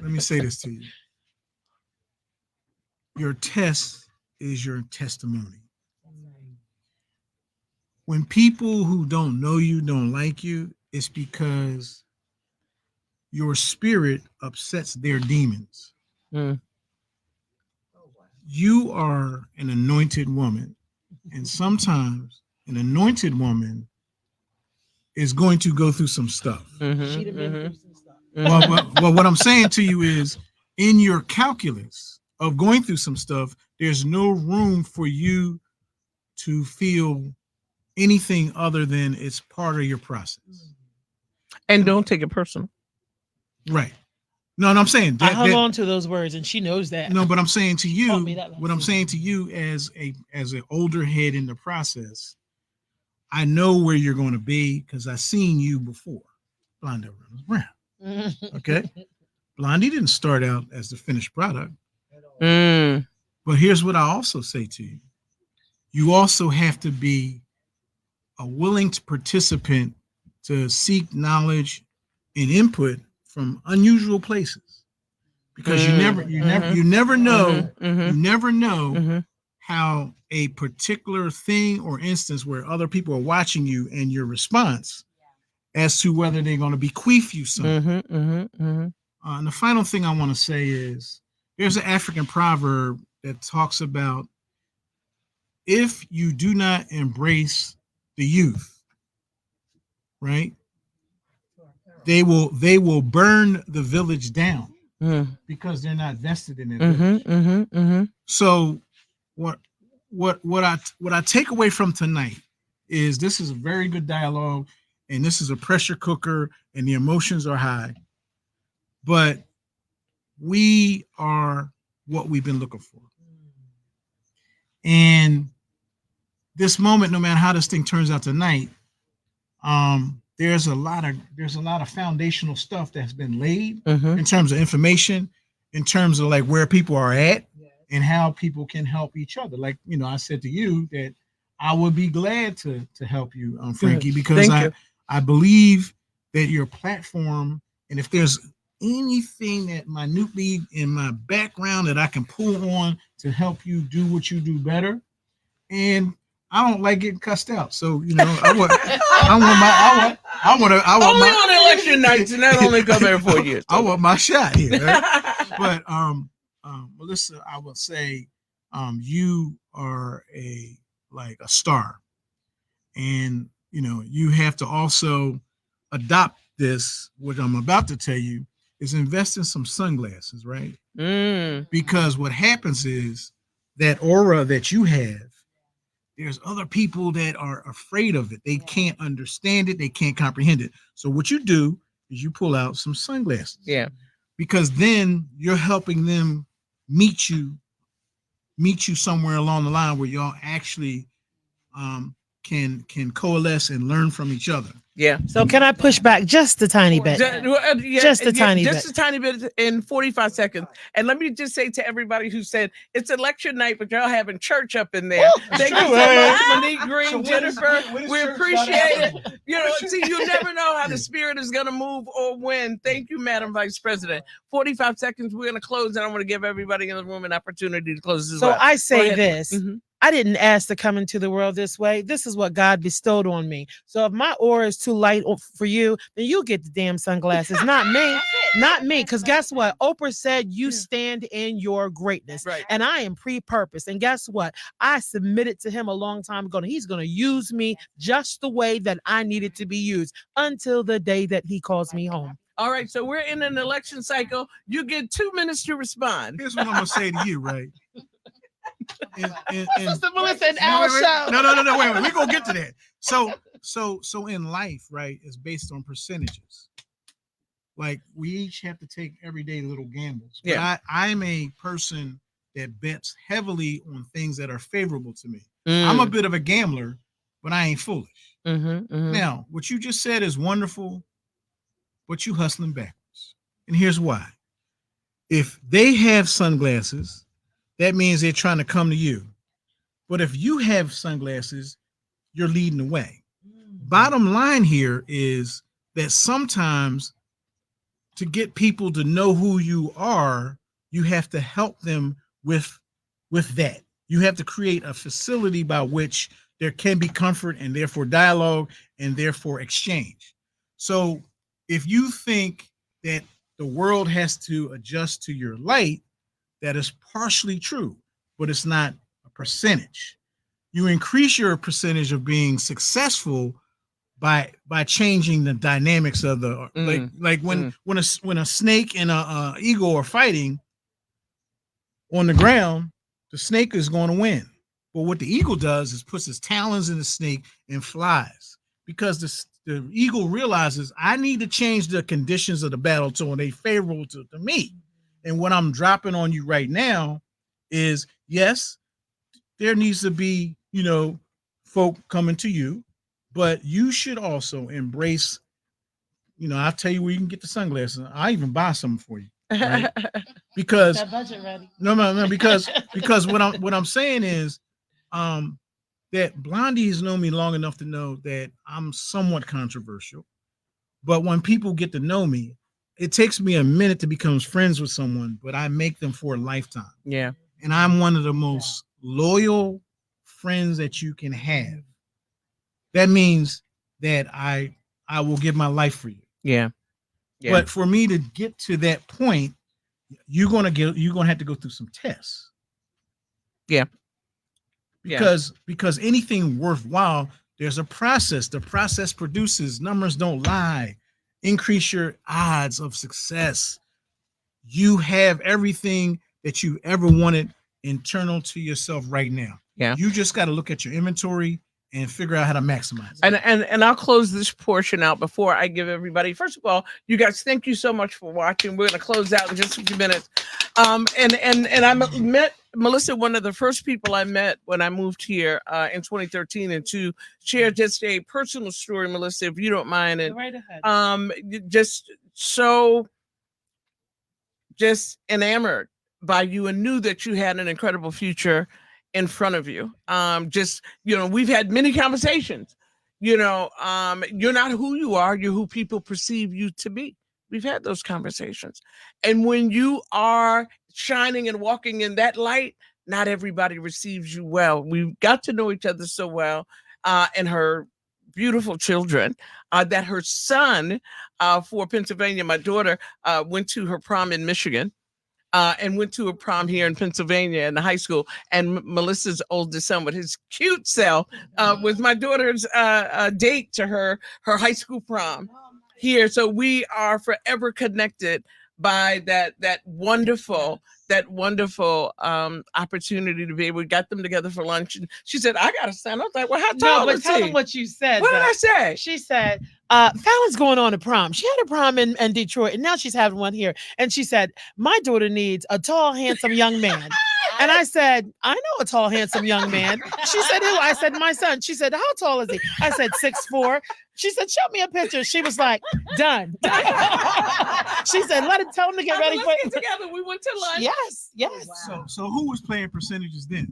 Let me say this to you. Your test is your testimony. When people who don't know you don't like you, it's because your spirit upsets their demons. You are an anointed woman, and sometimes an anointed woman is going to go through some stuff. Well, what I'm saying to you is, in your calculus of going through some stuff, there's no room for you to feel anything other than it's part of your process. And don't take it personal. Right. No, I'm saying I hung on to those words, and she knows that. No, but I'm saying to you, what I'm saying to you as an older head in the process, I know where you're going to be because I've seen you before. Blondie Reynolds Brown. Okay. Blondie didn't start out as the finished product. But here's what I also say to you. You also have to be a willing participant to seek knowledge and input from unusual places, because you never know how a particular thing or instance where other people are watching you and your response as to whether they're going to bequeath you something. And the final thing I want to say is there's an African proverb that talks about if you do not embrace the youth, right, they will burn the village down because they're not vested in it. So what I take away from tonight is this is a very good dialogue, and this is a pressure cooker, and the emotions are high, but we are what we've been looking for. And this moment, no matter how this thing turns out tonight, there's a lot of foundational stuff that's been laid in terms of information, in terms of like where people are at and how people can help each other. Like, you know, I said to you that I would be glad to help you, Frankie, because I believe that your platform, and if there's anything that minutely in my background that I can pull on to help you do what you do better, and I don't like getting cussed out, so you know I want only on election nights, and that only come every 4 years. I want my shot here, right? But Melissa, I will say, you are a star, and you know you have to also adopt this. What I'm about to tell you is invest in some sunglasses, right? Because what happens is that aura that you have, there's other people that are afraid of it. They can't understand it. They can't comprehend it. So what you do is you pull out some sunglasses. Yeah. Because then you're helping them meet you somewhere along the line where y'all actually can coalesce and learn from each other. Yeah. So can I push back just a tiny bit? Just a tiny bit in 45 seconds. And let me just say to everybody who said it's election night, but y'all having church up in there. Thank you so much, Monique Green, So Jennifer. We appreciate it. You know, see, you never know how the spirit is going to move or when. Thank you, Madam Vice President. 45 seconds. We're going to close, and I want to give everybody in the room an opportunity to close as well. So I say this. I didn't ask to come into the world this way. This is what God bestowed on me. So if my aura is too light for you, then you get the damn sunglasses, not me. Not me. Because guess what? Oprah said you stand in your greatness. Right. And I am pre-purposed. And guess what? I submitted to him a long time ago. And he's going to use me just the way that I needed to be used until the day that he calls me home. All right. So we're in an election cycle. You get 2 minutes to respond. Here's what I'm going to say to you, right? Sister Melissa, an hour show. No, wait. We're gonna get to that. So in life, right, is based on percentages. Like we each have to take everyday little gambles. But Yeah. I'm a person that bets heavily on things that are favorable to me. I'm a bit of a gambler, but I ain't foolish. Now, what you just said is wonderful, but you hustling backwards. And here's why. If they have sunglasses, that means they're trying to come to you. But if you have sunglasses, you're leading the way. Bottom line here is that sometimes to get people to know who you are, you have to help them with that. You have to create a facility by which there can be comfort and therefore dialogue and therefore exchange. So if you think that the world has to adjust to your light, that is partially true, but it's not a percentage. You increase your percentage of being successful by changing the dynamics of the when a snake and a eagle are fighting on the ground, the snake is going to win. But what the eagle does is puts his talons in the snake and flies, because the eagle realizes I need to change the conditions of the battle so they favorable to me. And what I'm dropping on you right now is, yes, there needs to be, folk coming to you, but you should also embrace, I'll tell you where you can get the sunglasses. I'll even buy some for you. Right? Because that budget ready. No, because what I'm saying is that Blondie has known me long enough to know that I'm somewhat controversial. But when people get to know me, it takes me a minute to become friends with someone, but I make them for a lifetime. Yeah. And I'm one of the most loyal friends that you can have. That means that I will give my life for you. Yeah. But for me to get to that point, you're gonna have to go through some tests. Yeah. because anything worthwhile, there's a process. The process produces. Numbers don't lie. Increase your odds of success. You have everything that you ever wanted internal to yourself right now. Yeah. You just got to look at your inventory and figure out how to maximize it. And I'll close this portion out before I give everybody. First of all, you guys, thank you so much for watching. We're going to close out in just a few minutes. And I met Melissa, one of the first people I met when I moved here in 2013, and to share just a personal story, Melissa, if you don't mind. And Go right ahead. Just enamored by you and knew that you had an incredible future in front of you. We've had many conversations. You're not who you are, you're who people perceive you to be. We've had those conversations. And when you are shining and walking in that light, not everybody receives you well. We've got to know each other so well, and her beautiful children, that her son, for Pennsylvania, my daughter went to her prom in Michigan. And went to a prom here in Pennsylvania in the high school. And Melissa's oldest son, with his cute self, was my daughter's date to her high school prom here. So we are forever connected by that wonderful opportunity to be able. We got them together for lunch, and she said, "I got a son." I was like, "Well, how tall is he?" Tell them what you said. What did I say? She said, Fallon's going on a prom. She had a prom in Detroit, and now she's having one here. And she said, my daughter needs a tall, handsome young man. And I said, I know a tall, handsome young man. She said, who? I said, my son. She said, how tall is he? I said, 6'4". She said, show me a picture. She was like, done. She said, tell him to get ready. Let's get together. We went to lunch. Yes. Wow. So who was playing percentages then?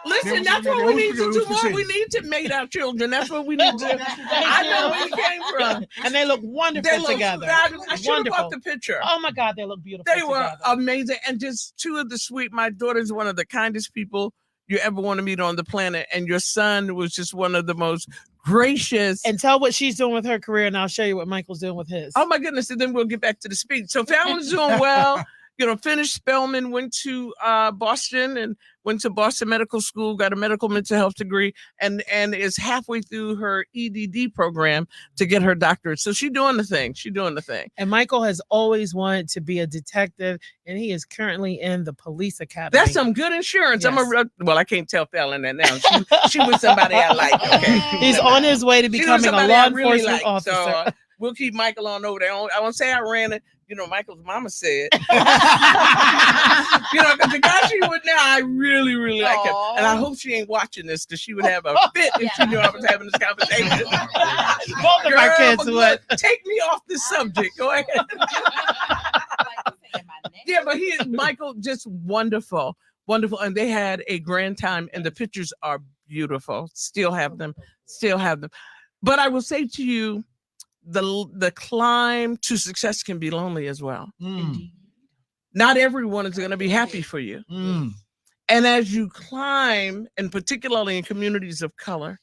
Listen, that's what we need to do more. We need to mate our children. That's what we need to do. I know where you came from. And they look wonderful together. I should have brought the picture. Oh my God, they look beautiful. They were amazing. And just two of the sweet, my daughter's one of the kindest people you ever want to meet on the planet. And your son was just one of the most gracious. And tell what she's doing with her career, and I'll show you what Michael's doing with his. Oh my goodness. And then we'll get back to the speech. So Fallon's doing well. Finished Spelman, went to Boston and went to Boston Medical School, got a medical mental health degree, and is halfway through her EDD program to get her doctorate. So she's doing the thing. And Michael has always wanted to be a detective, and he is currently in the police academy. That's some good insurance. Yes. I can't tell Fallon that now. She was somebody I like. Okay, he's on his way to becoming a law enforcement officer. So, we'll keep Michael on over there. I won't say I ran it. Michael's mama said, because the guy she with now, I really, really like him. And I hope she ain't watching this, because she would have a fit if she knew I was having this conversation. Both of our kids would. Take me off this subject. Go ahead. Yeah, but Michael, just wonderful. And they had a grand time, and the pictures are beautiful. Still have them. But I will say to you, the climb to success can be lonely as well. Not everyone is going to be happy for you. And as you climb, and particularly in communities of color,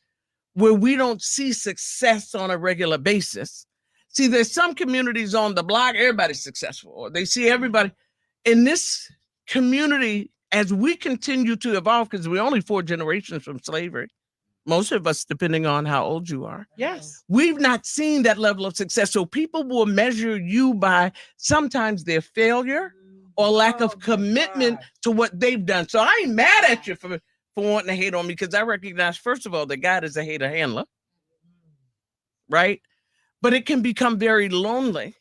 where we don't see success on a regular basis. See, there's some communities on the block, everybody's successful, or they see everybody. In this community, as we continue to evolve, because we're only 4 generations from slavery, most of us, depending on how old you are. Yes. We've not seen that level of success. So people will measure you by sometimes their failure or lack of commitment to what they've done. So I ain't mad at you for wanting to hate on me, because I recognize, first of all, that God is a hater handler, right? But it can become very lonely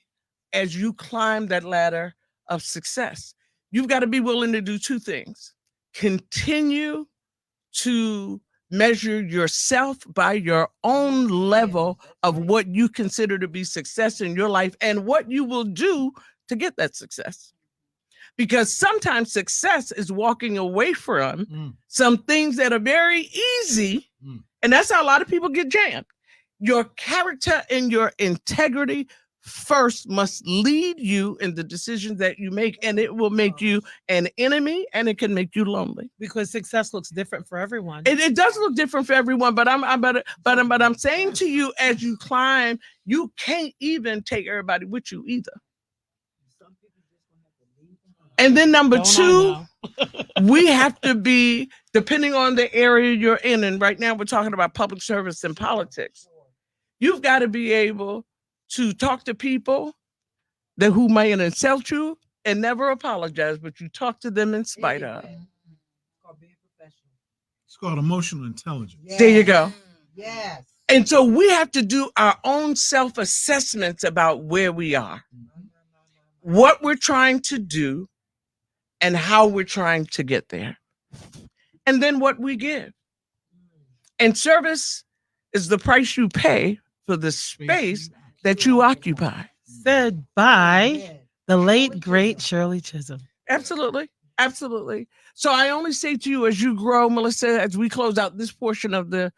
as you climb that ladder of success. You've got to be willing to do 2 things. Continue to measure yourself by your own level of what you consider to be success in your life and what you will do to get that success. Because sometimes success is walking away from some things that are very easy. And that's how a lot of people get jammed. Your character and your integrity first must lead you in the decisions that you make, and it will make you an enemy, and it can make you lonely. Because success looks different for everyone. It does look different for everyone, but I'm saying to you, as you climb, you can't even take everybody with you either. And then number Don't I two, know? we have to be, depending on the area you're in, and right now we're talking about public service and politics, you've got to be able to talk to people that who may insult you and never apologize, but you talk to them in spite of. It's called emotional intelligence. There you go. Yes. And so we have to do our own self-assessments about where we are, what we're trying to do, and how we're trying to get there. And then what we give. And service is the price you pay for the space that you occupy. Said by the late, great Shirley Chisholm. Absolutely. Absolutely. So I only say to you as you grow, Melissa, as we close out this portion of the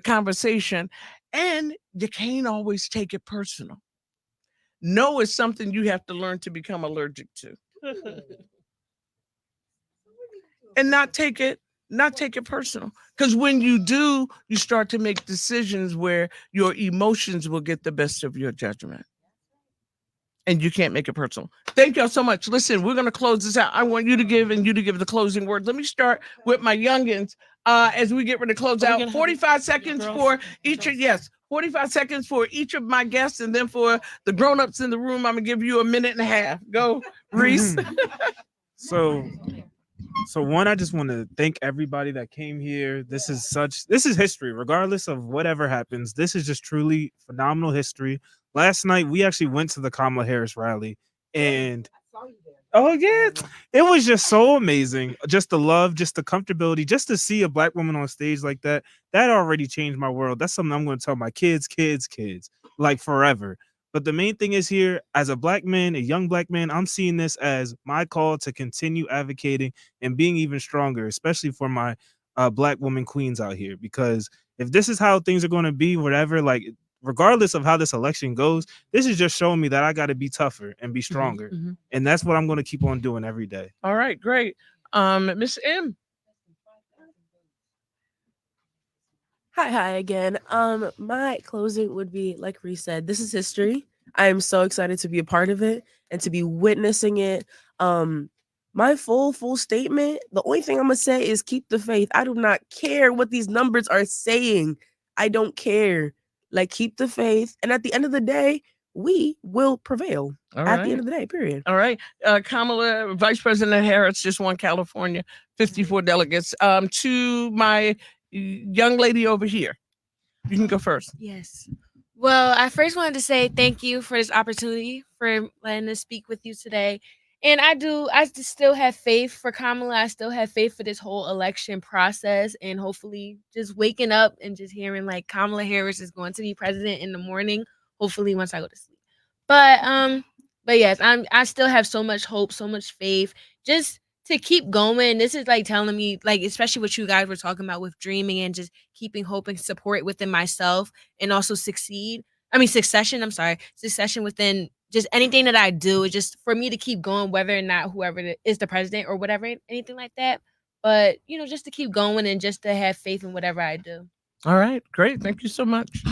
conversation, and you can't always take it personal. No is something you have to learn to become allergic to. And not take it personal. Because when you do, you start to make decisions where your emotions will get the best of your judgment. And you can't make it personal. Thank y'all so much. Listen, we're going to close this out. I want you to give the closing words. Let me start with my youngins as we get ready to close out. 45 seconds for each of, 45 seconds for each of my guests. And then for the grown-ups in the room, I'm going to give you a minute and a half. Go, Reese. So one, I just want to thank everybody that came here. This is history, regardless of whatever happens. This is just truly phenomenal history. Last night, we actually went to the Kamala Harris rally, and oh yeah, it was just so amazing. Just the love, just the comfortability, just to see a Black woman on stage like that already changed my world. That's something I'm going to tell my kids, like forever. But the main thing is here, as a Black man, a young Black man, I'm seeing this as my call to continue advocating and being even stronger, especially for my Black woman queens out here. Because if this is how things are going to be, whatever, like, regardless of how this election goes, this is just showing me that I got to be tougher and be stronger. Mm-hmm. And that's what I'm going to keep on doing every day. All right, great. Miss M. Hi again. My closing would be, like Reese said, this is history. I am so excited to be a part of it and to be witnessing it. My full statement, the only thing I'm gonna say is keep the faith. I do not care what these numbers are saying. I don't care. Like, keep the faith, and at the end of the day, we will prevail. All at right. the end of the day, period. All right. Kamala, Vice President Harris just won California, 54 delegates. To my young lady over here. You can go first. Yes. Well, I first wanted to say thank you for this opportunity, for letting us speak with you today. And I just still have faith for Kamala. I still have faith for this whole election process, and hopefully just waking up and just hearing like Kamala Harris is going to be president in the morning, hopefully once I go to sleep. But yes, I still have so much hope, so much faith, just to keep going. This is like telling me, like, especially what you guys were talking about with dreaming and just keeping hope and support within myself, and also succession within just anything that I do, is just for me to keep going, whether or not whoever is the president or whatever, anything like that. But, just to keep going and just to have faith in whatever I do. All right, great. Thank you so much.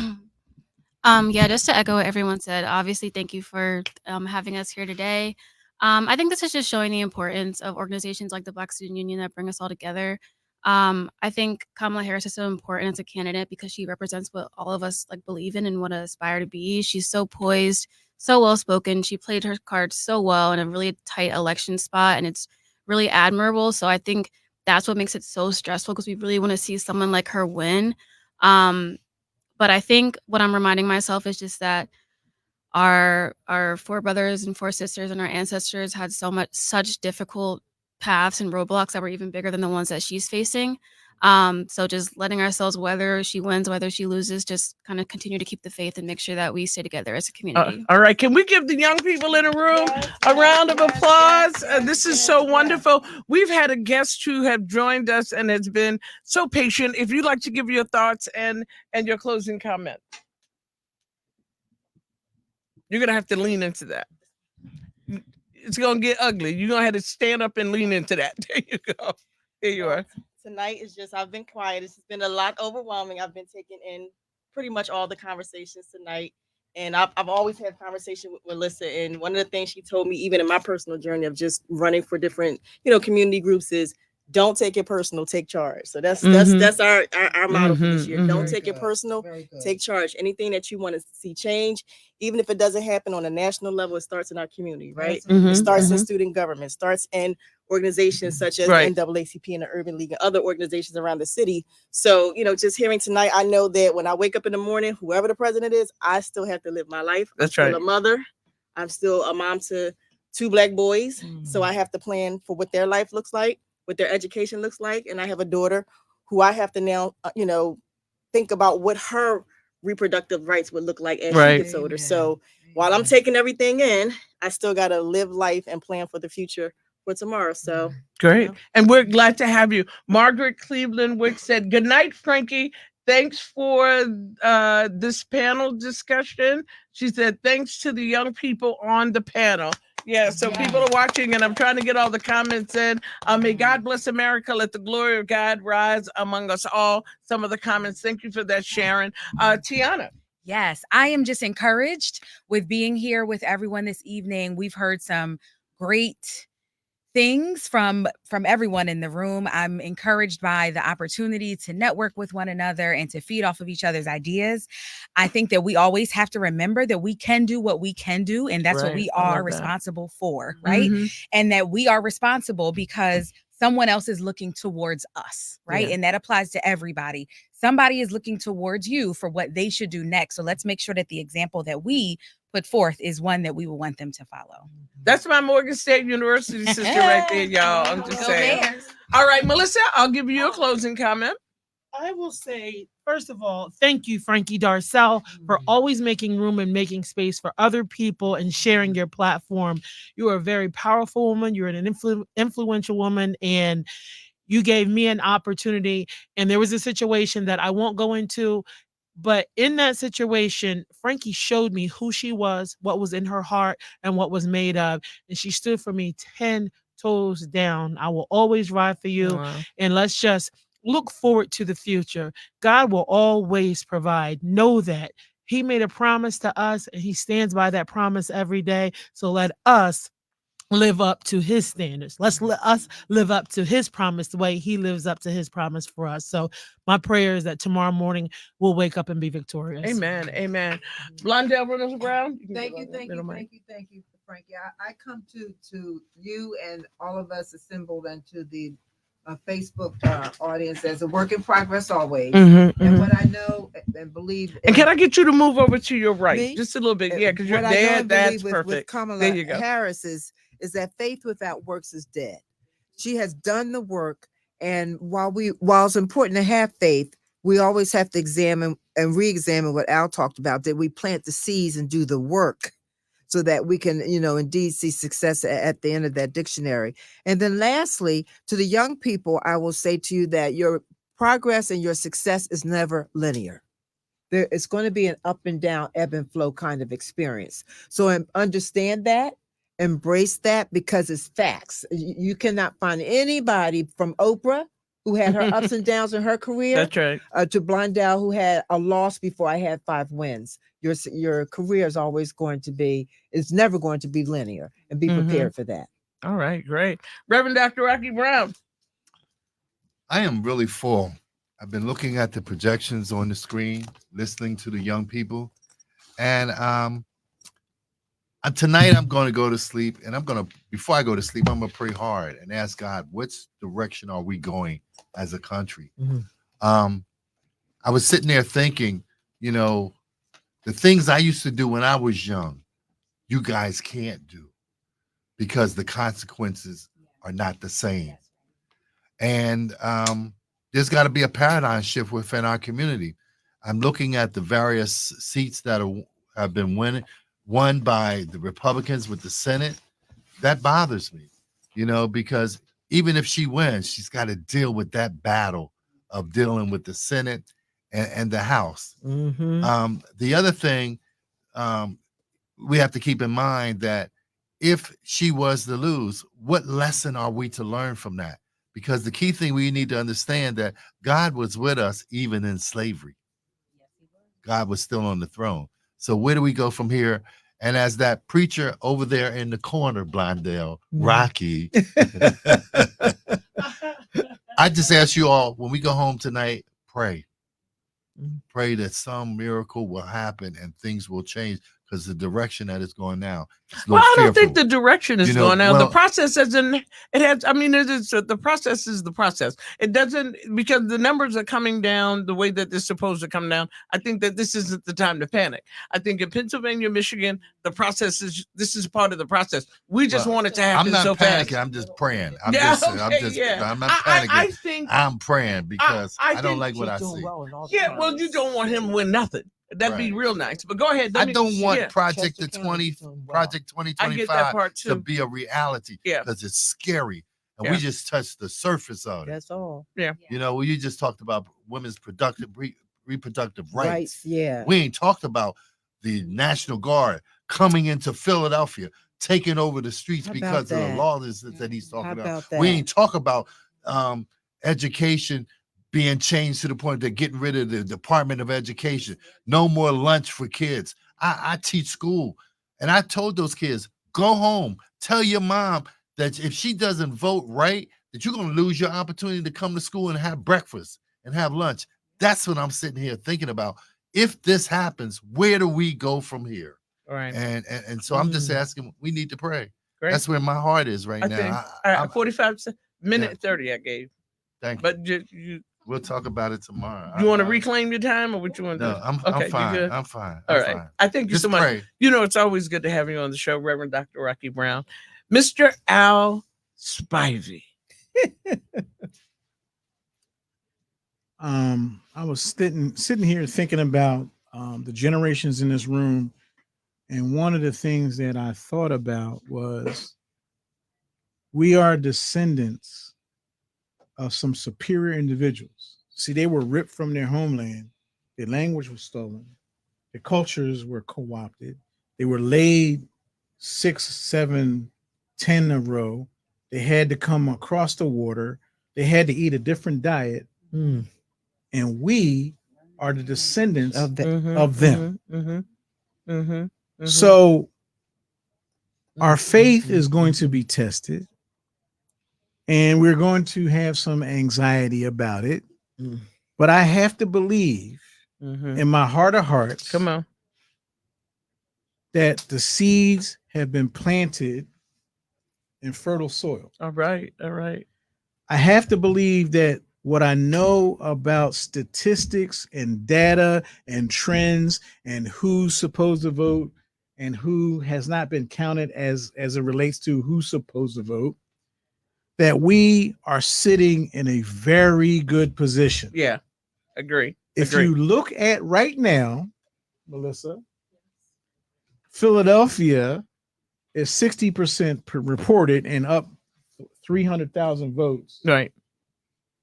Just to echo what everyone said, obviously, thank you for having us here today. I think this is just showing the importance of organizations like the Black Student Union that bring us all together. I think Kamala Harris is so important as a candidate because she represents what all of us like believe in and want to aspire to be. She's so poised, so well-spoken. She played her cards so well in a really tight election spot, and it's really admirable. So I think that's what makes it so stressful, because we really want to see someone like her win. But I think what I'm reminding myself is just that our four brothers and four sisters and our ancestors had such difficult paths and roadblocks that were even bigger than the ones that she's facing. So just letting ourselves, whether she wins, whether she loses, just kind of continue to keep the faith and make sure that we stay together as a community. All right. Can we give the young people in the room a round of applause? This is so wonderful. We've had a guest who have joined us and has been so patient. If you'd like to give your thoughts and your closing comment. You're going to have to lean into that. It's going to get ugly. You're going to have to stand up and lean into that. There you go. Here you are. Tonight is just, I've been quiet. It's been a lot overwhelming. I've been taking in pretty much all the conversations tonight. And I've always had conversation with Melissa, and one of the things she told me, even in my personal journey of just running for different, community groups, is don't take it personal, take charge. So that's our motto for this year. Don't take it personal, take charge. Anything that you want to see change, even if it doesn't happen on a national level, it starts in our community, right? It starts in student government, starts in organizations such as the NAACP and the Urban League and other organizations around the city. So, just hearing tonight, I know that when I wake up in the morning, whoever the president is, I still have to live my life. That's I'm right. still a mother. I'm still a mom to 2 Black boys. So I have to plan for what their life looks like, what their education looks like. And I have a daughter who I have to now, think about what her reproductive rights would look like as she gets older. So while I'm taking everything in, I still got to live life and plan for the future for tomorrow. So great. And we're glad to have you. Margaret Cleveland Wick said, good night, Frankie. Thanks for this panel discussion. She said, thanks to the young people on the panel. Yeah, so people are watching, and I'm trying to get all the comments in. May God bless America. Let the glory of God rise among us all. Some of the comments. Thank you for that, Sharon. Tiana. Yes, I am just encouraged with being here with everyone this evening. We've heard some great things from everyone in the room. I'm encouraged by the opportunity to network with one another and to feed off of each other's ideas. I think that we always have to remember that we can do what we can do, and that's what we are responsible for, right? And that we are responsible because someone else is looking towards us, right? And that applies to everybody. Somebody is looking towards you for what they should do next. So let's make sure that the example that we put forth is one that we will want them to follow. That's my Morgan State University sister right there, y'all. I'm just saying. All right, Melissa, I'll give you a closing comment. I will say, first of all, thank you, Frankie Darcell, for always making room and making space for other people and sharing your platform. You are a very powerful woman. You're an influential woman, and you gave me an opportunity. And there was a situation that I won't go into, but in that situation, Frankie showed me who she was, what was in her heart, and what was made of. And she stood for me 10 toes down. I will always ride for you. Wow. And let's just look forward to the future. God will always provide. Know that. He made a promise to us, and he stands by that promise every day. So let us live up to his standards. Let's let us live up to his promise the way he lives up to his promise for us. So my prayer is that tomorrow morning we'll wake up and be victorious. Amen. Amen. Blondell Reynolds Brown. Thank you, Frankie. I come to you and all of us assembled and to the Facebook audience as a work in progress always. And what I know and believe. And can I get you to move over to your right? Just a little bit. Yeah, because you're there. That's perfect. With Kamala there you go. Harris is that faith without works is dead. She has done the work. And while it's important to have faith, we always have to examine and re-examine what Al talked about, that we plant the seeds and do the work so that we can, indeed see success at the end of that dictionary. And then lastly, to the young people, I will say to you that your progress and your success is never linear. It's going to be an up and down, ebb and flow kind of experience. So understand that. Embrace that, because it's facts. You cannot find anybody from Oprah who had her ups and downs in her career. That's right. To Blondell, who had a loss before I had 5 wins. Your career is always going to be, it's never going to be linear, and be prepared for that. All right, great. Reverend Dr. Rocky Brown. I am really full. I've been looking at the projections on the screen, listening to the young people, and tonight I'm going to go to sleep, and before I go to sleep, I'm going to pray hard and ask God, which direction are we going as a country? I was sitting there thinking, the things I used to do when I was young, you guys can't do, because the consequences are not the same. And there's got to be a paradigm shift within our community. I'm looking at the various seats that have been won by the Republicans with the Senate. That bothers me, because even if she wins, she's got to deal with that battle of dealing with the Senate and the House. The other thing, we have to keep in mind that if she was to lose, what lesson are we to learn from that? Because the key thing we need to understand that God was with us even in slavery. God was still on the throne. So where do we go from here? And as that preacher over there in the corner, Blondell, Rocky, I just ask you all, when we go home tonight, pray. Pray that some miracle will happen and things will change, because the direction that it's going now. Well, I don't think the direction is going now. Well, the process isn't. It has. I mean, the process is the process. It doesn't, because the numbers are coming down the way that they're supposed to come down. I think that this isn't the time to panic. I think in Pennsylvania, Michigan, the process is. This is part of the process. We just want it to happen so fast. I'm not panicking. I'm just praying. I'm not panicking. I think I'm praying because I don't like what I see. Well, you don't want him to win nothing. That'd be real nice. But go ahead. I don't want Project 2025 to be a reality, because it's scary. And we just touched the surface of it. That's all. Yeah. You know, you just talked about women's reproductive rights. Yeah. We ain't talked about the National Guard coming into Philadelphia, taking over the streets because of the lawlessness that he's talking about. We ain't talk about education being changed to the point they're getting rid of the Department of Education. No more lunch for kids. I teach school, and I told those kids, go home, tell your mom that if she doesn't vote right, that you're going to lose your opportunity to come to school and have breakfast and have lunch. That's what I'm sitting here thinking about. If this happens, where do we go from here? All right. And so I'm just asking, we need to pray. Great. That's where my heart is right now. Think, 45 minute 30 I gave. Thank you. But you we'll talk about it tomorrow. You want to reclaim your time, or what you want to do? No, I'm fine. I'm fine. All right. I thank you so much. Pray. You know, it's always good to have you on the show, Reverend Dr. Rocky Brown. Mr. Al Spivey. I was sitting here thinking about the generations in this room, and one of the things that I thought about was we are descendants of some superior individuals. See, they were ripped from their homeland. Their language was stolen. Their cultures were co-opted. They were laid 6, 7, 10 in a row. They had to come across the water. They had to eat a different diet. And we are the descendants of them. So our faith is going to be tested, and we're going to have some anxiety about it. But I have to believe in my heart of hearts, that the seeds have been planted in fertile soil. All right. I have to believe that what I know about statistics and data and trends and who's supposed to vote and who has not been counted as it relates to who's supposed to vote, that we are sitting in a very good position. Yeah, agree. If you look at right now, Melissa, Philadelphia is 60% reported and up 300,000 votes. Right.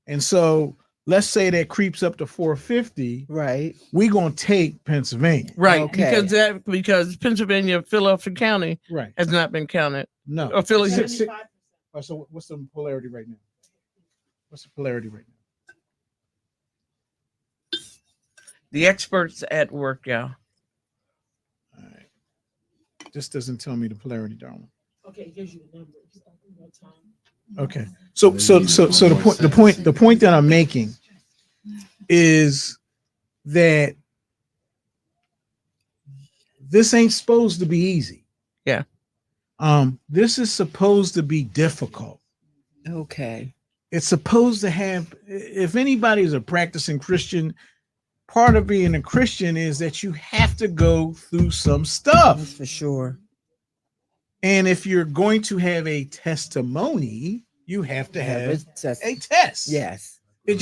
And so let's say that creeps up to 450. Right. We're going to take Pennsylvania. Right. Okay. Because Pennsylvania, Philadelphia County has not been counted. No. Or Philly. So what's the polarity right now? What's the polarity right now? The experts at work, y'all. All right. This doesn't tell me the polarity, darling. Okay, it gives you the number. Okay. So the point that I'm making is that this ain't supposed to be easy. Yeah. This is supposed to be difficult. Okay. It's supposed to have, if anybody is a practicing Christian, part of being a Christian is that you have to go through some stuff. That's for sure. And if you're going to have a testimony, you have to have a test. Yes. You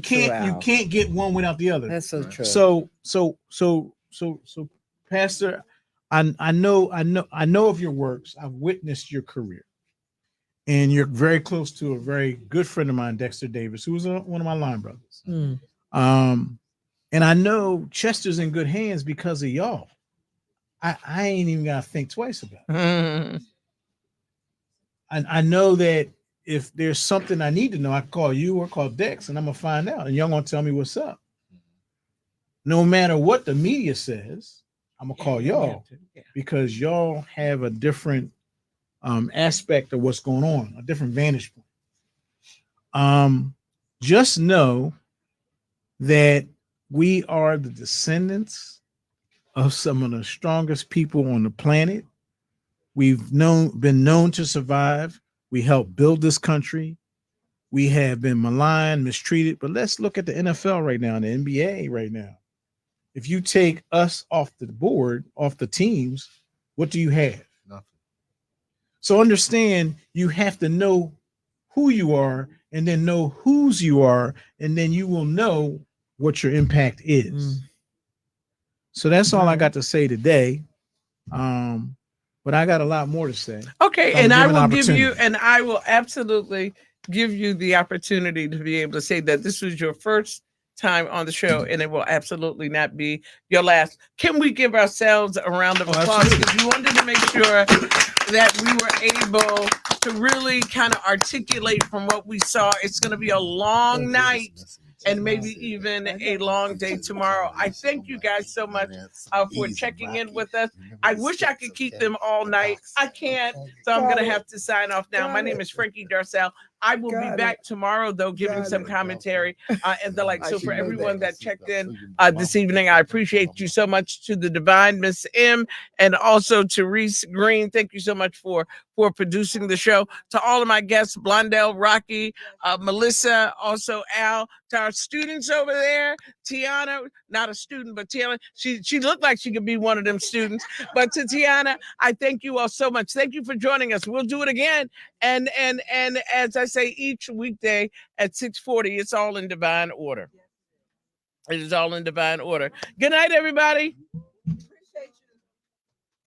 can't get one without the other. That's so true. So Pastor, I know of your works. I've witnessed your career. And you're very close to a very good friend of mine, Dexter Davis, who was one of my line brothers. And I know Chester's in good hands because of y'all. I ain't even gotta think twice about it. I know that if there's something I need to know, I call you or call Dex, and I'm gonna find out, and y'all gonna tell me what's up. no matter what the media says, I'm gonna call y'all because y'all have a different aspect of what's going on, a different vantage point. Just know that we are the descendants of some of the strongest people on the planet. We've been known to survive. We helped build this country. We have been maligned, mistreated. But let's look at the NFL right now and the NBA right now. If you take us off the board, off the teams, what do you have? Nothing. So understand you have to know who you are and then know whose you are, and then you will know what your impact is. So that's all I got to say today. But I got a lot more to say. Okay, So and I given will give you, opportunity. and I will absolutely give you the opportunity to be able to say that this was your first time on the show, and it will absolutely not be your last. Can we give ourselves a round of applause? Because we wanted to make sure that we were able to really kind of articulate from what we saw. It's going to be a long night and maybe even a long day tomorrow. I thank you guys so much for checking in with us. I wish I could keep them all night. I can't, so I'm going to have to sign off now. My name is Frankie Darcell. I will be back tomorrow, though, giving some commentary and the like. So for everyone that checked in this evening, I appreciate you so much. To the divine Miss M and also to Reese Green, thank you so much for producing the show. To all of my guests, Blondell, Rocky, Melissa, also Al, to our students over there, Tiana, not a student, but Tiana, she looked like she could be one of them students. But to Tiana, I thank you all so much. Thank you for joining us. We'll do it again. And as I say, each weekday at 6:40, it's all in divine order. It is all in divine order. Good night, everybody.